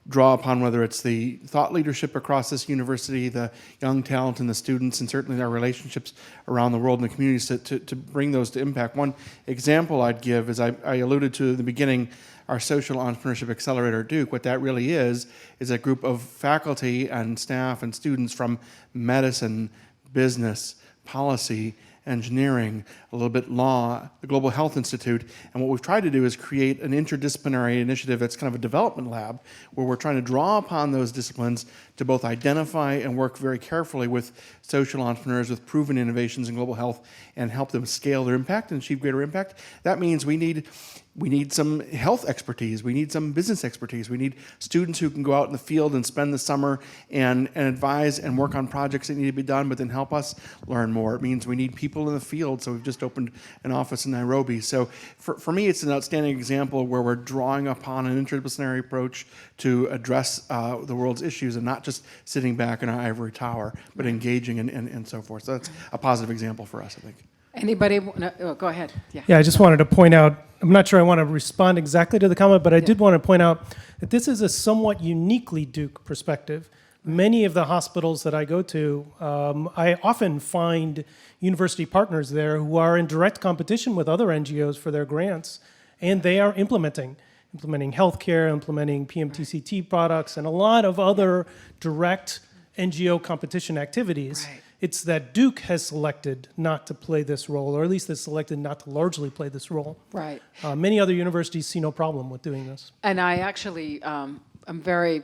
draw upon whether it's the thought leadership across this university, the young talent and the students, and certainly our relationships around the world and the communities to bring those to impact. One example I'd give is I alluded to in the beginning, our Social Entrepreneurship Accelerator at Duke. What that really is a group of faculty and staff and students from medicine, business, policy, engineering, a little bit law, the Global Health Institute, and what we've tried to do is create an interdisciplinary initiative that's kind of a development lab where we're trying to draw upon those disciplines to both identify and work very carefully with social entrepreneurs with proven innovations in global health and help them scale their impact and achieve greater impact. That means we need some health expertise. We need some business expertise. We need students who can go out in the field and spend the summer and advise and work on projects that need to be done, but then help us learn more. It means we need people in the field. So we've just opened an office in Nairobi. So for me, it's an outstanding example where we're drawing upon an interdisciplinary approach to address the world's issues and not just sitting back in our ivory tower, but engaging and so forth. So that's a positive example for us, I think. Anybody? No, go ahead. Yeah, I just wanted to point out, I'm not sure I want to respond exactly to the comment, but I did want to point out that this is a somewhat uniquely Duke perspective. Many of the hospitals that I go to, I often find university partners there who are in direct competition with other NGOs for their grants, and they are implementing healthcare, implementing PMTCT products, and a lot of other direct NGO competition activities. Right. It's that Duke has selected not to play this role, or at least has selected not to largely play this role. Right. Many other universities see no problem with doing this. And I actually, I'm very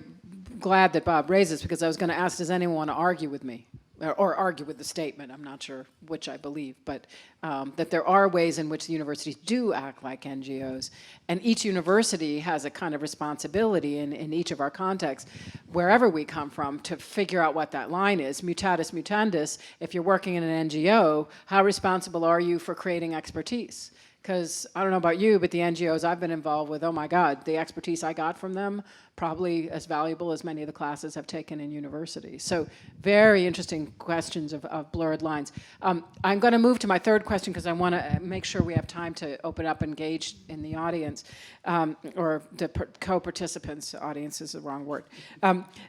glad that Bob raised this, because I was going to ask, does anyone want to argue with me? Or argue with the statement, I'm not sure which I believe, but that there are ways in which the universities do act like NGOs, and each university has a kind of responsibility in each of our contexts, wherever we come from, to figure out what that line is. Mutatis mutandis, if you're working in an NGO, how responsible are you for creating expertise? Because I don't know about you, but the NGOs I've been involved with, oh my God, the expertise I got from them, probably as valuable as many of the classes I've taken in university. So very interesting questions of blurred lines. I'm going to move to my third question because I want to make sure we have time to open up, engage in the audience, or the co-participants. Audience is the wrong word.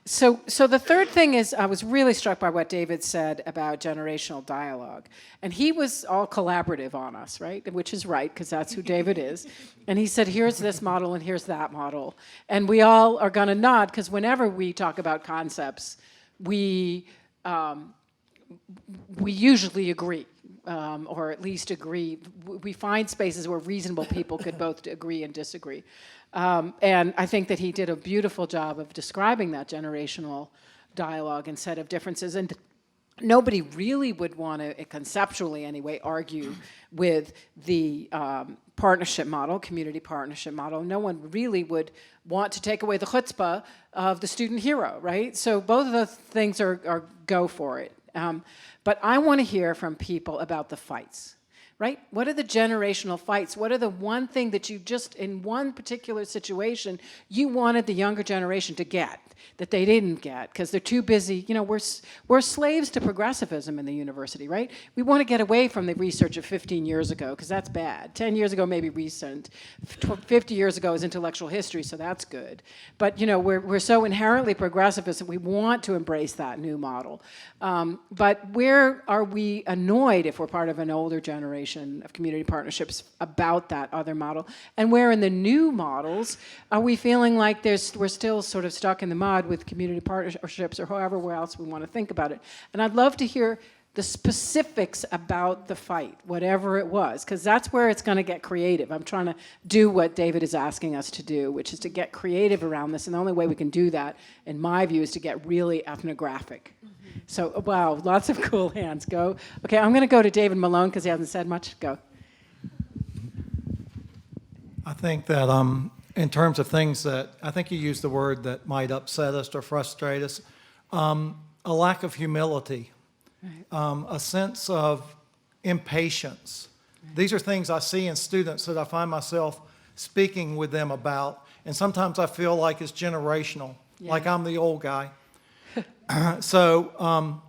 So the third thing is, I was really struck by what David said about generational dialogue. And he was all collaborative on us, right? Which is right, because that's who David is. And he said, here's this model and here's that model. And we all are going to nod, because whenever we talk about concepts, we usually agree. or at least agree. We find spaces where reasonable people could both agree and disagree. And I think that he did a beautiful job of describing that generational dialogue and set of differences. And nobody really would want to, conceptually anyway, argue with the partnership model, community partnership model. No one really would want to take away the chutzpah of the student hero, right? So both of those things are go for it. But I want to hear from people about the fights, right? What are the generational fights? What are the one thing that you just, in one particular situation, you wanted the younger generation to get that they didn't get because they're too busy? You know, we're slaves to progressivism in the university, right? We want to get away from the research of 15 years ago because that's bad. 10 years ago, maybe recent. 50 years ago is intellectual history, so that's good. But, you know, we're so inherently progressivist that we want to embrace that new model. But where are we annoyed if we're part of an older generation of community partnerships about that other model? And where in the new models are we feeling like we're still sort of stuck in the mud with community partnerships or however else we want to think about it? And I'd love to hear the specifics about the fight, whatever it was, because that's where it's going to get creative. I'm trying to do what David is asking us to do, which is to get creative around this, and the only way we can do that, in my view, is to get really ethnographic. So, wow, lots of cool hands. Go. Okay, I'm going to go to David Malone because he hasn't said much. Go. I think that in terms of things that, I think you used the word that might upset us or frustrate us, a lack of humility, a sense of impatience. These are things I see in students that I find myself speaking with them about, and sometimes I feel like it's generational, like I'm the old guy. So,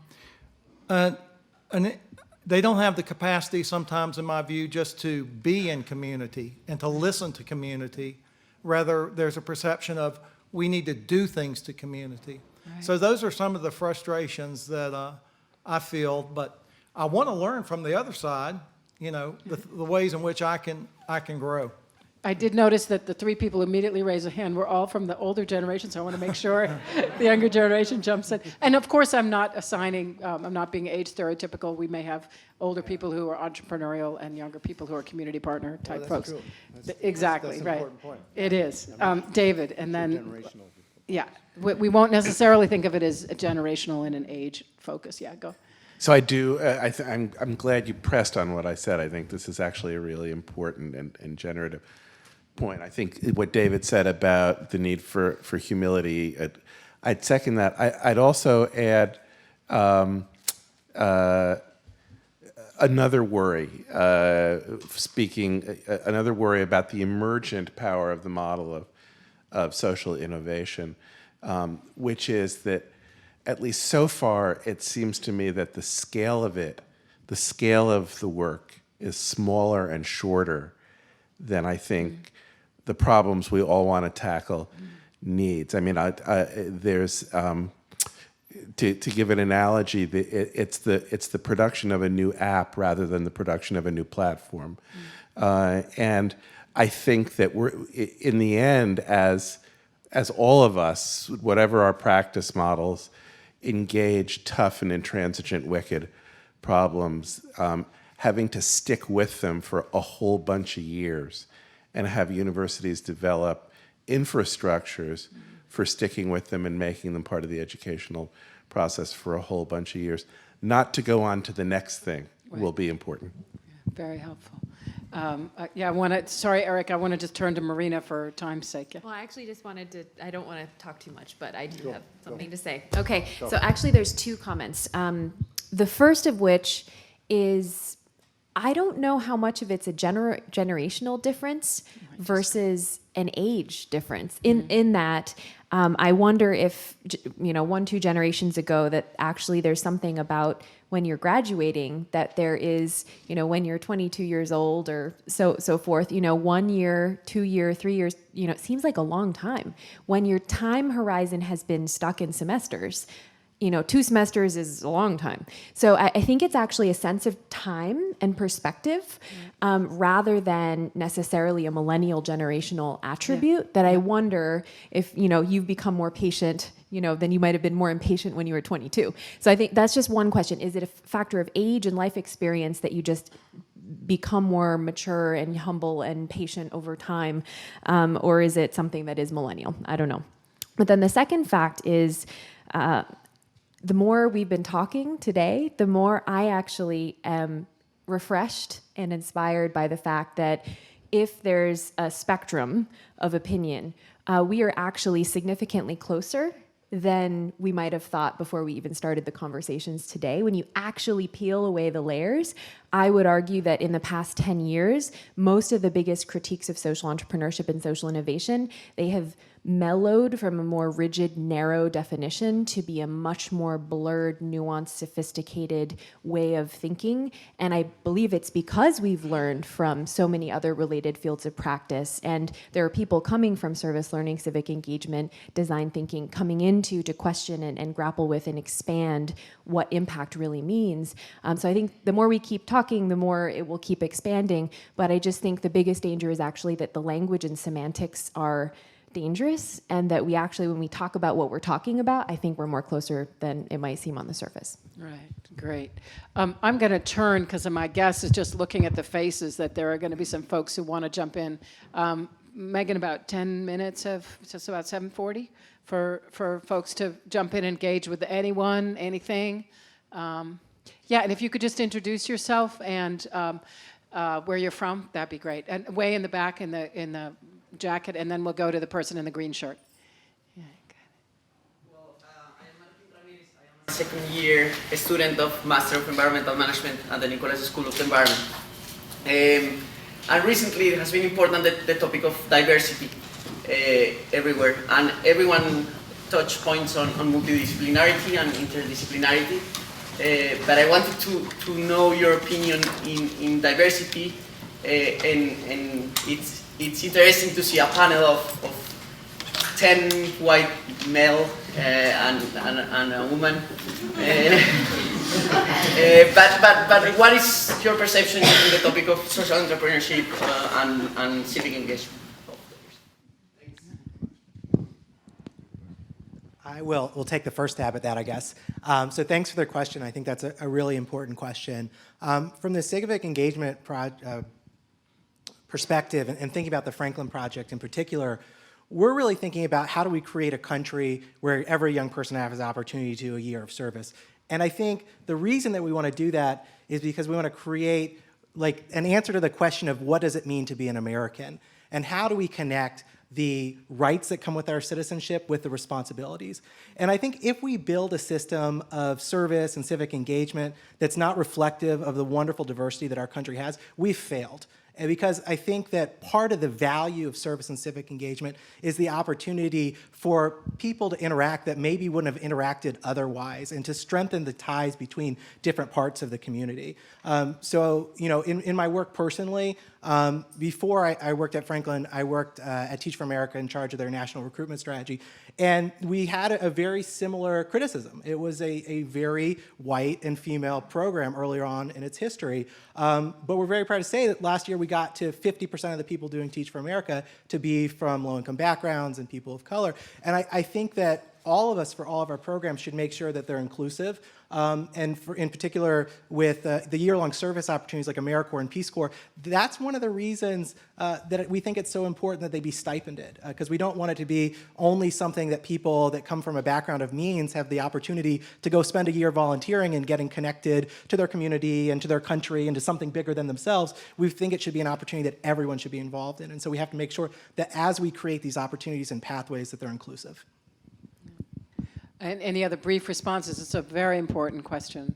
and they don't have the capacity sometimes, in my view, just to be in community and to listen to community. Rather, there's a perception of we need to do things to community. Right. So those are some of the frustrations that I feel, but I want to learn from the other side, you know, the ways in which I can grow. I did notice that the three people who immediately raised a hand were all from the older generation, so I want to make sure the younger generation jumps in. And of course, I'm not assigning, I'm not being age stereotypical. We may have older people who are entrepreneurial and younger people who are community partner type folks. True. Exactly, that's right. Important point. It is. David, and then, Generational. yeah, we won't necessarily think of it as a generational in an age focus. Yeah, go. So I do. I'm glad you pressed on what I said. I think this is actually a really important and generative point. I think what David said about the need for humility, I'd second that. I'd also add another worry. Another worry about the emergent power of the model of social innovation, which is that, at least so far, it seems to me that the scale of the work is smaller and shorter than I think the problems we all want to tackle needs. I mean, there's to give an analogy, it's the production of a new app rather than the production of a new platform, and I think that we're in the end, as all of us, whatever our practice models, engage tough and intransigent, wicked problems, having to stick with them for a whole bunch of years and have universities develop infrastructures for sticking with them and making them part of the educational process for a whole bunch of years, not to go on to the next thing, will be important. Yeah, very helpful. Yeah, sorry, Eric, I want to just turn to Marina for time's sake. Yeah. Well, I actually just wanted to, I don't want to talk too much, but I do have something to say. Okay, so actually there's two comments. The first of which is, I don't know how much of it's a generational difference versus an age difference. In that, I wonder if, 1-2 generations ago, that actually there's something about when you're graduating that there is, when you're 22 years old or so forth, 1 year, 2 year, 3 years, it seems like a long time. When your time horizon has been stuck in semesters, 2 semesters is a long time. So I think it's actually a sense of time and perspective rather than necessarily a millennial generational attribute that I wonder if, you've become more patient, than you might have been more impatient when you were 22. So I think that's just one question. Is it a factor of age and life experience that you just become more mature and humble and patient over time? Or is it something that is millennial? I don't know. But then the second fact is, the more we've been talking today, the more I actually am refreshed and inspired by the fact that if there's a spectrum of opinion, we are actually significantly closer than we might have thought before we even started the conversations today. When you actually peel away the layers, I would argue that in the past 10 years, most of the biggest critiques of social entrepreneurship and social innovation, they have mellowed from a more rigid, narrow definition to be a much more blurred, nuanced, sophisticated way of thinking. And I believe it's because we've learned from so many other related fields of practice. And there are people coming from service learning, civic engagement, design thinking, coming into to question and grapple with and expand what impact really means. So I think the more we keep talking, the more it will keep expanding. But I just think the biggest danger is actually that the language and semantics are dangerous, and that we actually, when we talk about what we're talking about, I think we're more closer than it might seem on the surface. Right, great. I'm going to turn, because my guess is just looking at the faces, that there are going to be some folks who want to jump in. Megan, about 10 minutes of, just about 7:40, for folks to jump in and engage with anyone, anything. Yeah, and if you could just introduce yourself and where you're from, that'd be great. And way in the back in the jacket, and then we'll go to the person in the green shirt. Yeah, well, I am Martin Ramirez. I am a second year student of Master of Environmental Management at the Nicholas School of the Environment. And recently it has been important that the topic of diversity everywhere, and everyone touched points on multidisciplinarity and interdisciplinarity. But I wanted to know your opinion in diversity, and it's interesting to see a panel of 10 white male and a woman. But what is your perception in the topic of social entrepreneurship and civic engagement? We'll take the first stab at that, I guess. So thanks for the question. I think that's a really important question. From the civic engagement perspective and thinking about the Franklin Project in particular, we're really thinking about how do we create a country where every young person has the opportunity to do a year of service. And I think the reason that we want to do that is because we want to create like an answer to the question of what does it mean to be an American, and how do we connect the rights that come with our citizenship with the responsibilities. And I think if we build a system of service and civic engagement that's not reflective of the wonderful diversity that our country has, we've failed. And because I think that part of the value of service and civic engagement is the opportunity for people to interact that maybe wouldn't have interacted otherwise, and to strengthen the ties between different parts of the community. So, in my work personally, before I worked at Franklin, I worked at Teach for America in charge of their national recruitment strategy. And we had a very similar criticism. It was a very white and female program earlier on in its history. But we're very proud to say that last year we got to 50% of the people doing Teach for America to be from low-income backgrounds and people of color. And I think that all of us, for all of our programs, should make sure that they're inclusive. And in particular, with the year-long service opportunities like AmeriCorps and Peace Corps, that's one of the reasons that we think it's so important that they be stipended, because we don't want it to be only something that people that come from a background of means have the opportunity to go spend a year volunteering and getting connected to their community and to their country and to something bigger than themselves. We think it should be an opportunity that everyone should be involved in. And so we have to make sure that as we create these opportunities and pathways, that they're inclusive. And any other brief responses? It's a very important question.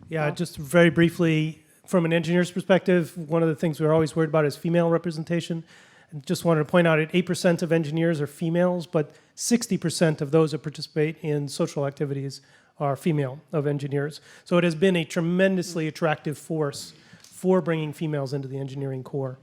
Yeah, just very briefly, from an engineer's perspective, one of the things we're always worried about is female representation. And just wanted to point out that 8% of engineers are females, but 60% of those that participate in social activities are female of engineers. So it has been a tremendously attractive force for bringing females into the engineering core.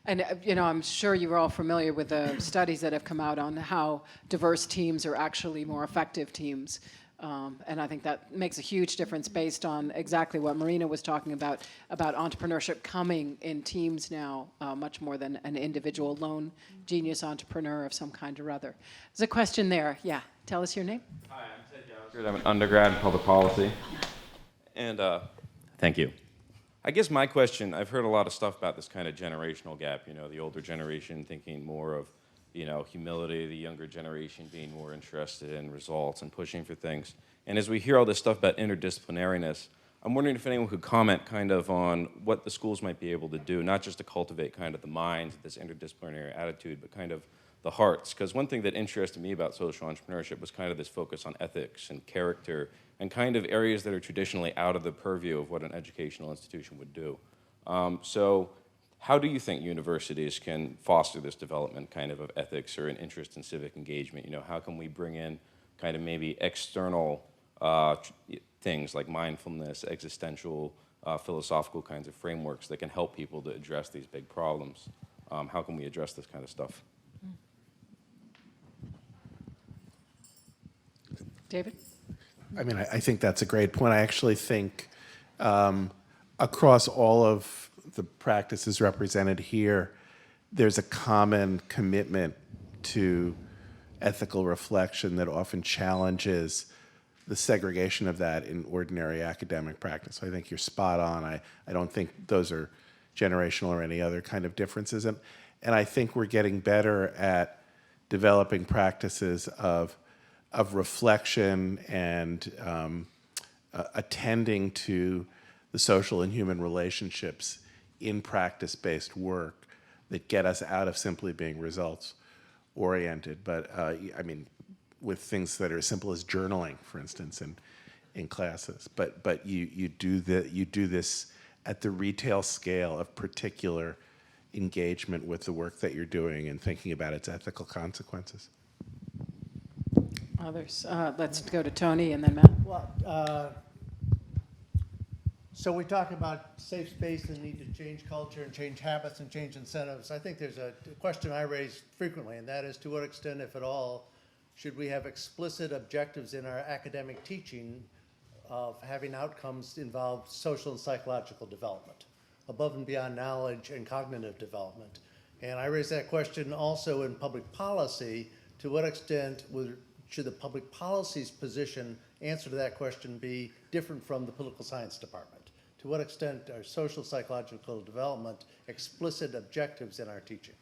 And, I'm sure you're all familiar with the studies that have come out on how diverse teams are actually more effective teams. And I think that makes a huge difference based on exactly what Marina was talking about entrepreneurship coming in teams now, much more than an individual lone genius entrepreneur of some kind or other. There's a question there. Yeah, tell us your name. Hi, I'm Ted Gallagher. I'm an undergrad in public policy. And thank you. I guess my question, I've heard a lot of stuff about this kind of generational gap, the older generation thinking more of, humility, the younger generation being more interested in results and pushing for things. And as we hear all this stuff about interdisciplinariness, I'm wondering if anyone could comment kind of on what the schools might be able to do, not just to cultivate kind of the mind, this interdisciplinary attitude, but kind of the hearts. Because one thing that interested me about social entrepreneurship was kind of this focus on ethics and character and kind of areas that are traditionally out of the purview of what an educational institution would do. So how do you think universities can foster this development kind of ethics or an interest in civic engagement? How can we bring in kind of maybe external things like mindfulness, existential, philosophical kinds of frameworks that can help people to address these big problems? How can we address this kind of stuff? David? I mean, I think that's a great point. I actually think across all of the practices represented here, there's a common commitment to ethical reflection that often challenges the segregation of that in ordinary academic practice. So I think you're spot on. I don't think those are generational or any other kind of differences. And I think we're getting better at developing practices of reflection and attending to the social and human relationships in practice-based work that get us out of simply being results-oriented. But I mean, with things that are as simple as journaling, for instance, in classes. But you do this at the retail scale of particular engagement with the work that you're doing and thinking about its ethical consequences. Others. Let's go to Tony and then Matt. Well, so we talk about safe space and the need to change culture and change habits and change incentives. I think there's a question I raise frequently, and that is to what extent, if at all, should we have explicit objectives in our academic teaching of having outcomes involve social and psychological development, above and beyond knowledge and cognitive development? And I raise that question also in public policy. To what extent should the public policy's position answer to that question be different from the political science department? To what extent are social psychological development explicit objectives in our teaching?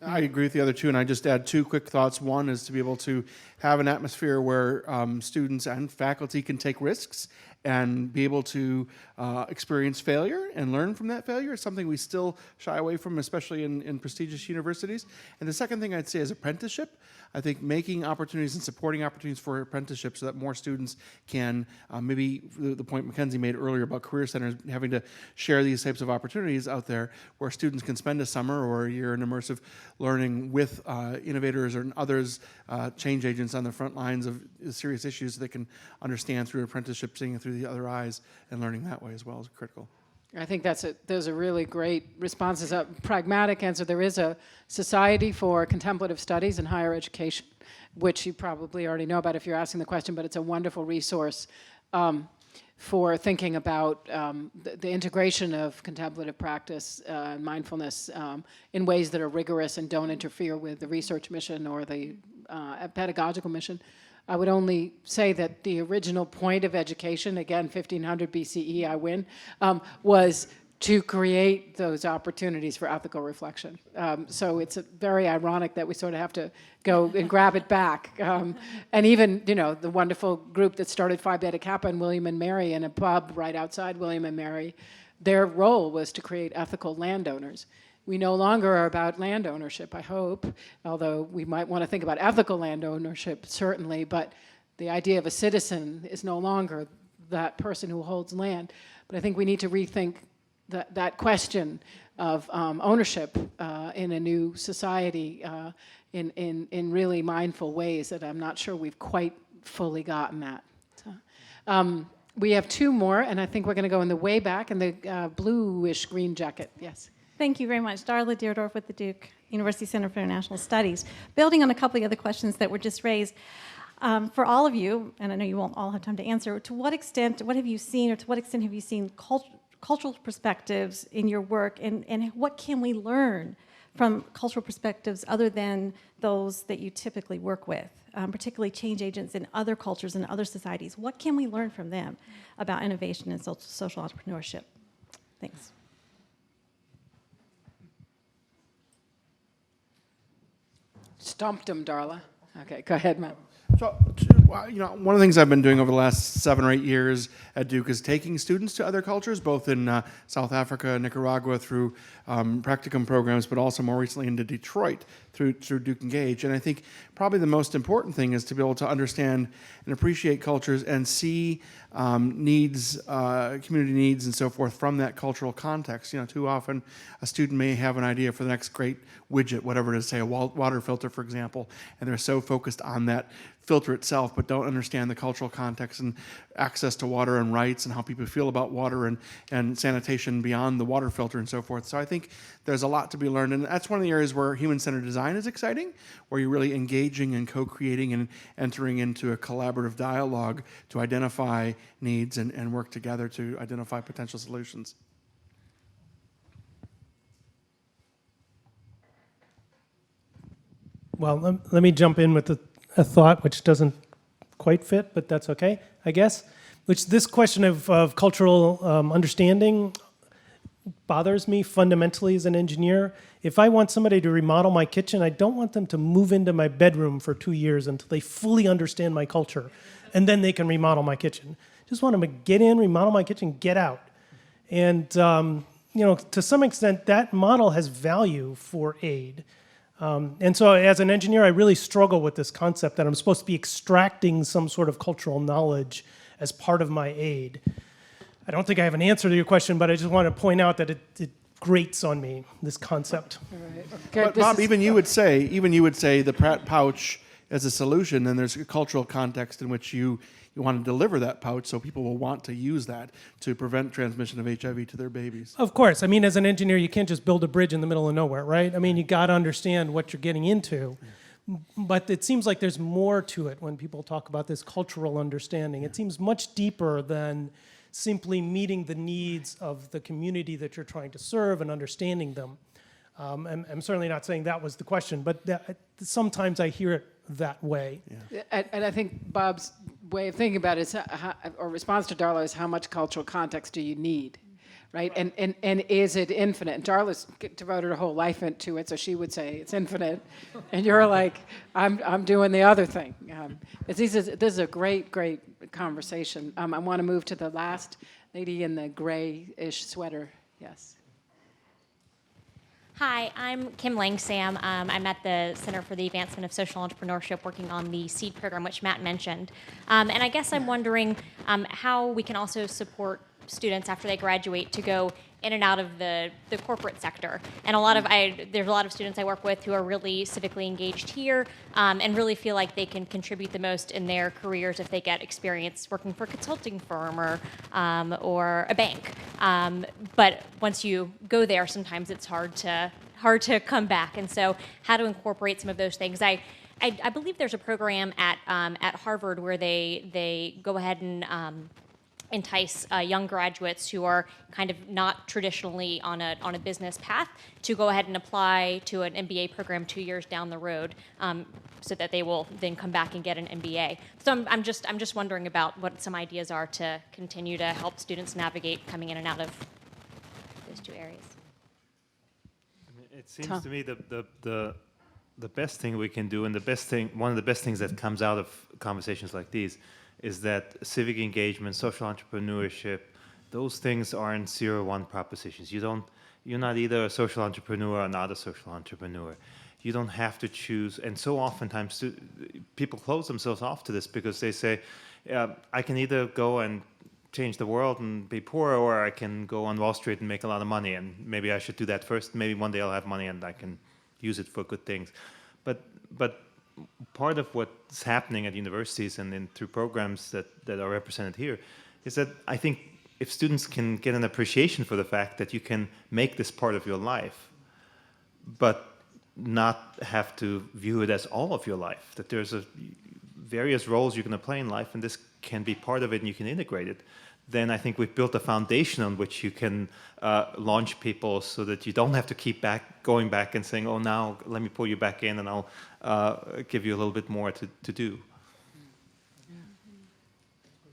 I agree with the other two, and I just add two quick thoughts. One is to be able to have an atmosphere where students and faculty can take risks and be able to experience failure and learn from that failure. It's something we still shy away from, especially in prestigious universities. And the second thing I'd say is apprenticeship. I think making opportunities and supporting opportunities for apprenticeship so that more students can, maybe the point Mackenzie made earlier about career centers having to share these types of opportunities out there where students can spend a summer or a year in immersive learning with innovators or others, change agents on the front lines of serious issues that can understand through apprenticeship, seeing it through the other eyes, and learning that way as well is critical. I think those are really great responses. A pragmatic answer, there is a Society for Contemplative Studies in Higher Education, which you probably already know about if you're asking the question, but it's a wonderful resource for thinking about the integration of contemplative practice and mindfulness in ways that are rigorous and don't interfere with the research mission or the pedagogical mission. I would only say that the original point of education, again, 1500 BCE, I win, was to create those opportunities for ethical reflection. So it's very ironic that we sort of have to go and grab it back. And even, the wonderful group that started Phi Beta Kappa and William and Mary in a pub right outside William and Mary, their role was to create ethical landowners. We no longer are about land ownership, I hope, although we might want to think about ethical land ownership, certainly, but the idea of a citizen is no longer that person who holds land. But I think we need to rethink that question of ownership in a new society in really mindful ways that I'm not sure we've quite fully gotten that. So, we have two more, and I think we're going to go in the way back in the bluish green jacket. Yes. Thank you very much. Darla Deerdorf with the Duke University Center for International Studies. Building on a couple of other questions that were just raised, for all of you, and I know you won't all have time to answer, to what extent, what have you seen, or to what extent have you seen cultural perspectives in your work, and what can we learn from cultural perspectives other than those that you typically work with, particularly change agents in other cultures and other societies? What can we learn from them about innovation and social entrepreneurship? Thanks. Stumped him, Darla. Okay, go ahead, Matt. So, one of the things I've been doing over the last 7 or 8 years at Duke is taking students to other cultures, both in South Africa, Nicaragua, through practicum programs, but also more recently into Detroit through Duke Engage. And I think probably the most important thing is to be able to understand and appreciate cultures and see needs, community needs and so forth from that cultural context. Too often a student may have an idea for the next great widget, whatever it is, say a water filter, for example, and they're so focused on that filter itself, but don't understand the cultural context and access to water and rights and how people feel about water and sanitation beyond the water filter and so forth. So I think there's a lot to be learned, and that's one of the areas where human-centered design is exciting, where you're really engaging and co-creating and entering into a collaborative dialogue to identify needs and work together to identify potential solutions. Well, let me jump in with a thought which doesn't quite fit, but that's okay, I guess. Which this question of cultural understanding bothers me fundamentally as an engineer. If I want somebody to remodel my kitchen, I don't want them to move into my bedroom for 2 years until they fully understand my culture, and then they can remodel my kitchen. Just want them to get in, remodel my kitchen, get out. And to some extent, that model has value for aid. And so as an engineer, I really struggle with this concept that I'm supposed to be extracting some sort of cultural knowledge as part of my aid. I don't think I have an answer to your question, but I just want to point out that it grates on me, this concept. Right. Okay, but Bob, even you would say the Pratt pouch as a solution, and there's a cultural context in which you want to deliver that pouch so people will want to use that to prevent transmission of HIV to their babies. Of course. I mean, as an engineer, you can't just build a bridge in the middle of nowhere, right? I mean, you got to understand what you're getting into. But it seems like there's more to it when people talk about this cultural understanding. It seems much deeper than simply meeting the needs of the community that you're trying to serve and understanding them. I'm certainly not saying that was the question, but sometimes I hear it that way. Yeah. And I think Bob's way of thinking about it is, or response to Darla is, how much cultural context do you need, right? And is it infinite? And Darla's devoted her whole life to it, so she would say it's infinite, and you're like, I'm doing the other thing. This is a great conversation. I want to move to the last lady in the grayish sweater. Yes. Hi, I'm Kim Langsam. I'm at the Center for the Advancement of Social Entrepreneurship, working on the SEED program, which Matt mentioned. And I guess I'm wondering how we can also support students after they graduate to go in and out of the corporate sector. And there's a lot of students I work with who are really civically engaged here and really feel like they can contribute the most in their careers if they get experience working for a consulting firm or a bank. But once you go there, sometimes it's hard to come back. And so how to incorporate some of those things. I believe there's a program at Harvard where they go ahead and entice young graduates who are kind of not traditionally on a business path to go ahead and apply to an MBA program 2 years down the road, so that they will then come back and get an MBA. So I'm just wondering about what some ideas are to continue to help students navigate coming in and out of those two areas. I mean, it seems to me the best thing we can do, and one of the best things that comes out of conversations like these, is that civic engagement, social entrepreneurship, those things aren't 0-1 propositions. You're not either a social entrepreneur or not a social entrepreneur. You don't have to choose. And so oftentimes people close themselves off to this because they say, I can either go and change the world and be poor, or I can go on Wall Street and make a lot of money, and maybe I should do that first. Maybe one day I'll have money and I can use it for good things. But part of what's happening at universities and through programs that are represented here is that I think if students can get an appreciation for the fact that you can make this part of your life, but not have to view it as all of your life, that there's various roles you're going to play in life, and this can be part of it and you can integrate it, then I think we've built a foundation on which you can launch people so that you don't have to keep going back and saying, oh, now let me pull you back in and I'll give you a little bit more to do.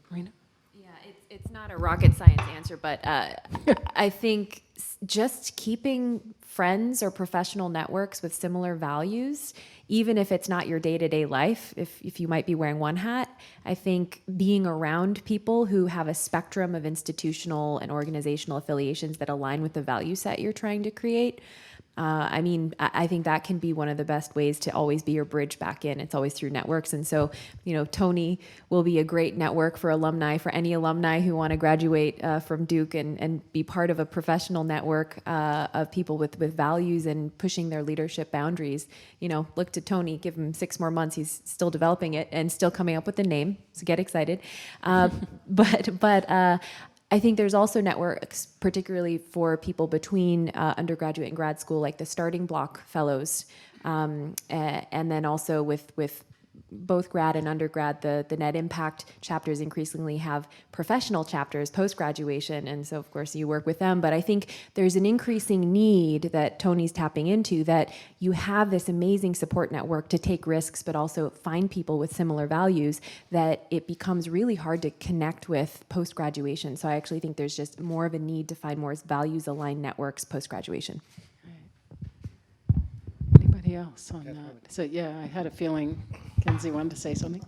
Marina? Yeah, it's not a rocket science answer, but I think just keeping friends or professional networks with similar values, even if it's not your day-to-day life, if you might be wearing one hat, I think being around people who have a spectrum of institutional and organizational affiliations that align with the value set you're trying to create, I think that can be one of the best ways to always be your bridge back in. It's always through networks. And so, Tony will be a great network for alumni, for any alumni who want to graduate from Duke and be part of a professional network of people with values and pushing their leadership boundaries. Look to Tony, give him 6 more months. He's still developing it and still coming up with a name. So get excited. But I think there's also networks, particularly for people between undergraduate and grad school, like the Starting Block Fellows, and then also with both grad and undergrad, the Net Impact chapters increasingly have professional chapters post-graduation, and so of course you work with them. But I think there's an increasing need that Tony's tapping into, that you have this amazing support network to take risks, but also find people with similar values, that it becomes really hard to connect with post-graduation. So I actually think there's just more of a need to find more values-aligned networks post-graduation. Anybody else on that? So yeah, I had a feeling Kenzie wanted to say something.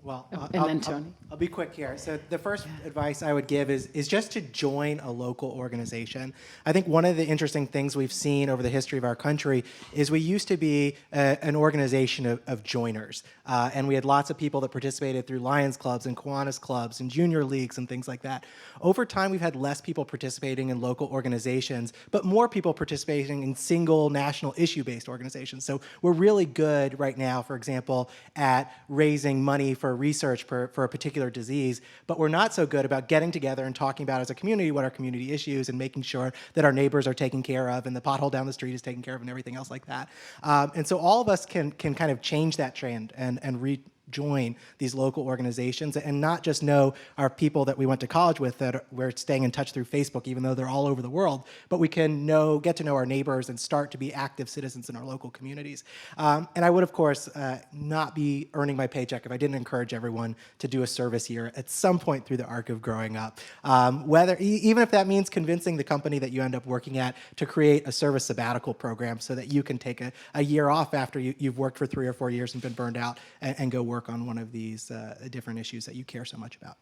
Well, then Tony. I'll be quick here. So the first advice I would give is just to join a local organization. I think one of the interesting things we've seen over the history of our country is we used to be an organization of joiners. And we had lots of people that participated through Lions Clubs and Kiwanis Clubs and junior leagues and things like that. Over time, we've had less people participating in local organizations, but more people participating in single national issue-based organizations. So we're really good right now, for example, at raising money for research for a particular disease, but we're not so good about getting together and talking about as a community what our community issues and making sure that our neighbors are taken care of and the pothole down the street is taken care of and everything else like that. And so all of us can kind of change that trend and rejoin these local organizations and not just know our people that we went to college with that we're staying in touch through Facebook, even though they're all over the world, but we can get to know our neighbors and start to be active citizens in our local communities. And I would, of course, not be earning my paycheck if I didn't encourage everyone to do a service year at some point through the arc of growing up. Even if that means convincing the company that you end up working at to create a service sabbatical program so that you can take a year off after you've worked for 3 or 4 years and been burned out and go work on one of these different issues that you care so much about.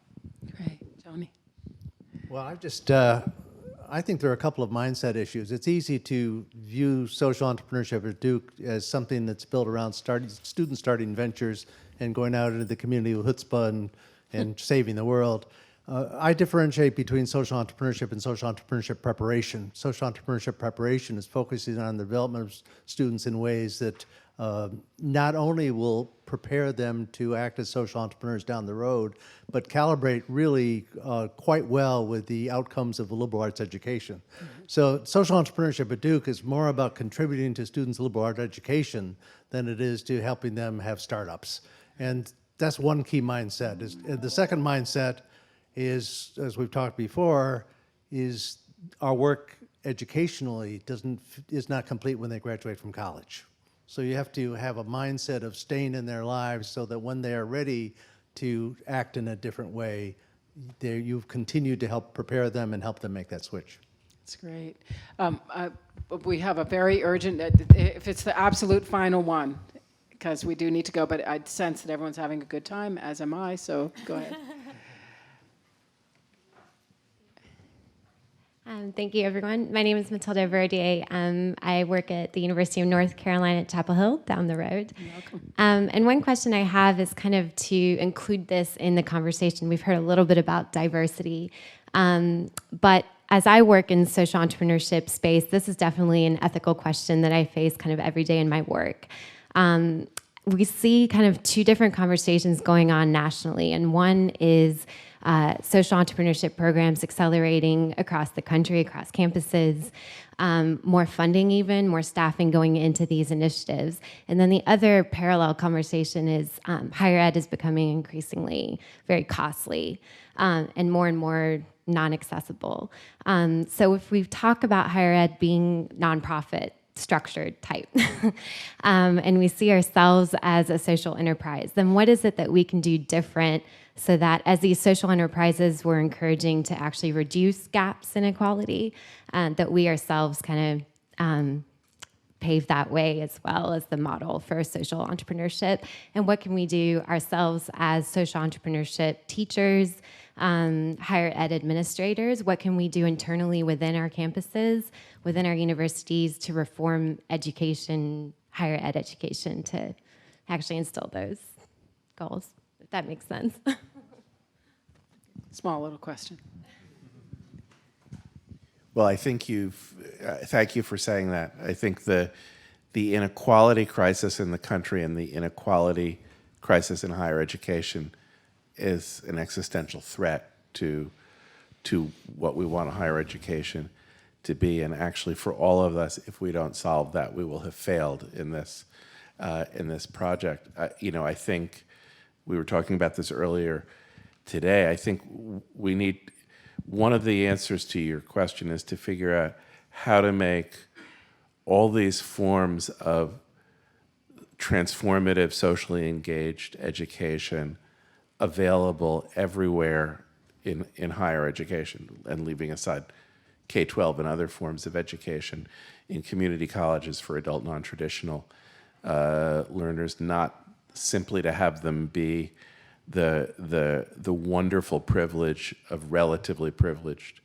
Great. Tony? Well, I think there are a couple of mindset issues. It's easy to view social entrepreneurship at Duke as something that's built around students starting ventures and going out into the community with chutzpah and saving the world. I differentiate between social entrepreneurship and social entrepreneurship preparation. Social entrepreneurship preparation is focusing on the development of students in ways that not only will prepare them to act as social entrepreneurs down the road, but calibrate really quite well with the outcomes of a liberal arts education. Mm-hmm. So social entrepreneurship at Duke is more about contributing to students' liberal arts education than it is to helping them have startups. And that's one key mindset. The second mindset is, as we've talked before, is our work educationally is not complete when they graduate from college. So you have to have a mindset of staying in their lives so that when they are ready to act in a different way, you've continued to help prepare them and help them make that switch. That's great. We have a very urgent, if it's the absolute final one, because we do need to go, but I sense that everyone's having a good time, as am I, so go ahead. Thank you, everyone. My name is Matilda Verdier. I work at the University of North Carolina at Chapel Hill, down the road. Welcome. And one question I have is kind of to include this in the conversation. We've heard a little bit about diversity, but as I work in social entrepreneurship space, this is definitely an ethical question that I face kind of every day in my work. We see kind of 2 different conversations going on nationally, and one is social entrepreneurship programs accelerating across the country, across campuses, more funding even, more staffing going into these initiatives. And then the other parallel conversation is higher ed is becoming increasingly very costly and more non-accessible. So if we talk about higher ed being nonprofit, structured type, and we see ourselves as a social enterprise, then what is it that we can do different so that as these social enterprises we're encouraging to actually reduce gaps in equality, that we ourselves kind of pave that way as well as the model for social entrepreneurship? And what can we do ourselves as social entrepreneurship teachers, higher ed administrators? What can we do internally within our campuses, within our universities to reform education, higher ed education, to actually instill those goals, if that makes sense? Small little question. Well, I think thank you for saying that. I think the inequality crisis in the country and the inequality crisis in higher education is an existential threat to what we want a higher education to be. And actually, for all of us, if we don't solve that, we will have failed in this project. I think we were talking about this earlier today. I think we need, one of the answers to your question is to figure out how to make all these forms of transformative, socially engaged education available everywhere in higher education, and leaving aside K-12 and other forms of education, in community colleges for adult non-traditional learners, not simply to have them be the wonderful privilege of relatively privileged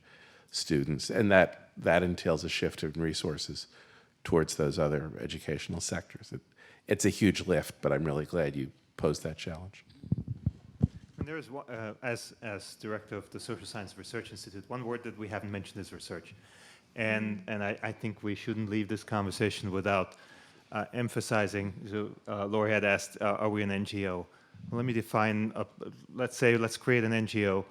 students. And that entails a shift in resources towards those other educational sectors. It's a huge lift, but I'm really glad you posed that challenge. And there is, as director of the Social Science Research Institute, one word that we haven't mentioned is research. And I think we shouldn't leave this conversation without emphasizing, so Lori had asked, are we an NGO? Well, let me define, let's create an NGO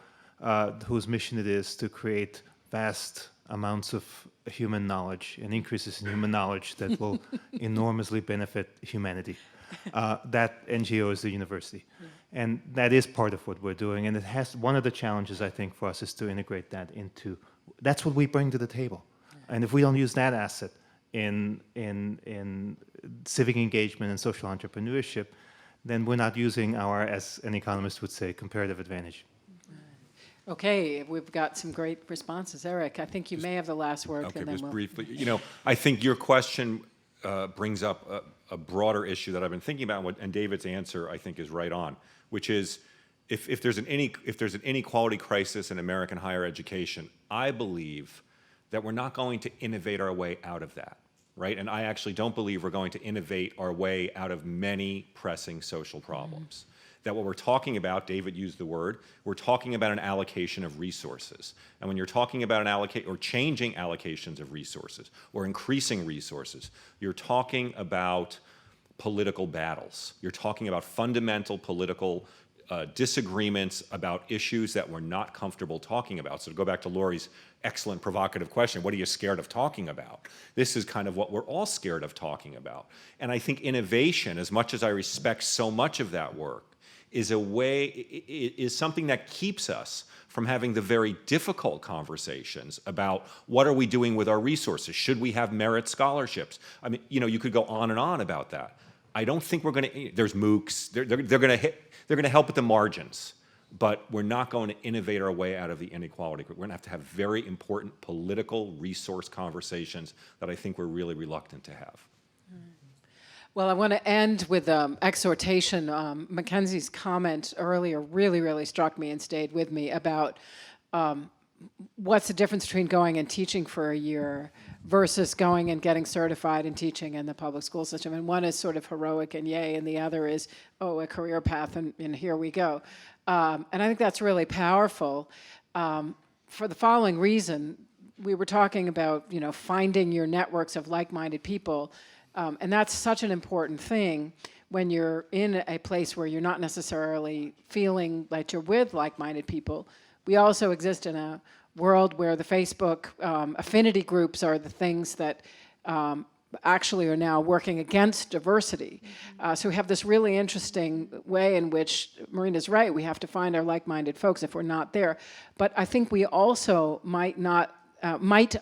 whose mission it is to create vast amounts of human knowledge and increases in human knowledge that will enormously benefit humanity. That NGO is the university. And that is part of what we're doing. And it has, one of the challenges I think for us is to integrate that into, that's what we bring to the table. And if we don't use that asset in civic engagement and social entrepreneurship, then we're not using our, as an economist would say, comparative advantage. Okay, we've got some great responses. Eric, I think you may have the last word. Okay, and then just briefly. I think your question brings up a broader issue that I've been thinking about, and David's answer, I think, is right on, which is if there's an inequality crisis in American higher education, I believe that we're not going to innovate our way out of that, right? And I actually don't believe we're going to innovate our way out of many pressing social problems. That what we're talking about, David used the word, we're talking about an allocation of resources. And when you're talking about or changing allocations of resources or increasing resources, you're talking about political battles. You're talking about fundamental political disagreements about issues that we're not comfortable talking about. So to go back to Lori's excellent provocative question, what are you scared of talking about? This is kind of what we're all scared of talking about. And I think innovation, as much as I respect so much of that work, is something that keeps us from having the very difficult conversations about what are we doing with our resources? Should we have merit scholarships? I mean, you could go on and on about that. I don't think we're going to. There's MOOCs. They're going to help at the margins, but we're not going to innovate our way out of the inequality. We're going to have very important political resource conversations that I think we're really reluctant to have. Well, I want to end with exhortation. Mackenzie's comment earlier really, really struck me and stayed with me about what's the difference between going and teaching for a year versus going and getting certified and teaching in the public school system. And one is sort of heroic and yay, and the other is, oh, a career path, and here we go. And I think that's really powerful for the following reason. We were talking about, finding your networks of like-minded people. And that's such an important thing. when you're in a place where you're not necessarily feeling that you're with like-minded people. We also exist in a world where the Facebook affinity groups are the things that actually are now working against diversity. So we have this really interesting way in which Marina's right, we have to find our like-minded folks if we're not there. But I think we also might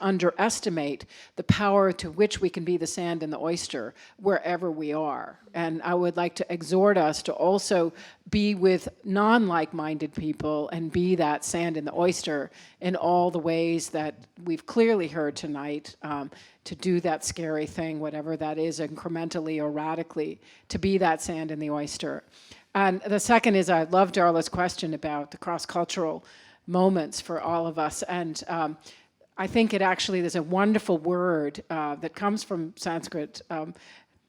underestimate the power to which we can be the sand and the oyster wherever we are. And I would like to exhort us to also be with non-like-minded people and be that sand and the oyster in all the ways that we've clearly heard tonight, to do that scary thing, whatever that is, incrementally or radically, to be that sand and the oyster. And the second is, I love Darla's question about the cross-cultural moments for all of us. And I think there's a wonderful word that comes from Sanskrit,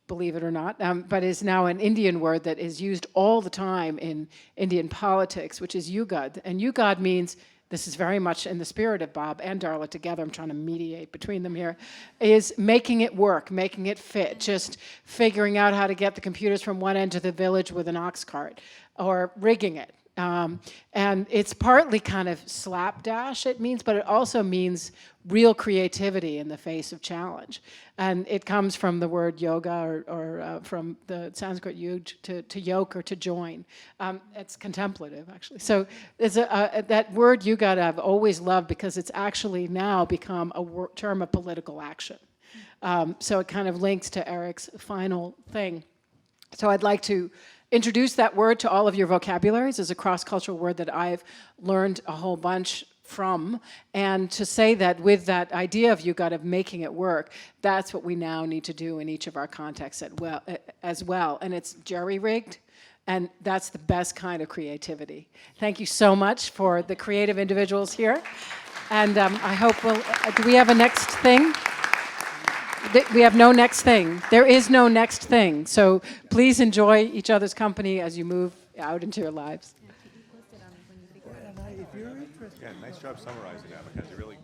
believe it or not, but is now an Indian word that is used all the time in Indian politics, which is yugad. And yugad means, this is very much in the spirit of Bob and Darla together, I'm trying to mediate between them here, is making it work, making it fit, just figuring out how to get the computers from one end of the village with an ox cart, or rigging it. And it's partly kind of slapdash, it means, but it also means real creativity in the face of challenge. And it comes from the word yoga, or from the Sanskrit yug, to yoke or to join. It's contemplative, actually. So there's that word yugad I've always loved, because it's actually now become a term of political action. So it kind of links to Eric's final thing. So I'd like to introduce that word to all of your vocabularies as a cross-cultural word that I've learned a whole bunch from, and to say that with that idea of yugad, of making it work, that's what we now need to do in each of our contexts as well. And it's jerry-rigged, and that's the best kind of creativity. Thank you so much for the creative individuals here. And I hope do we have a next thing? We have no next thing. There is no next thing. So please enjoy each other's company as you move out into your lives. Yeah, nice job summarizing that, because it really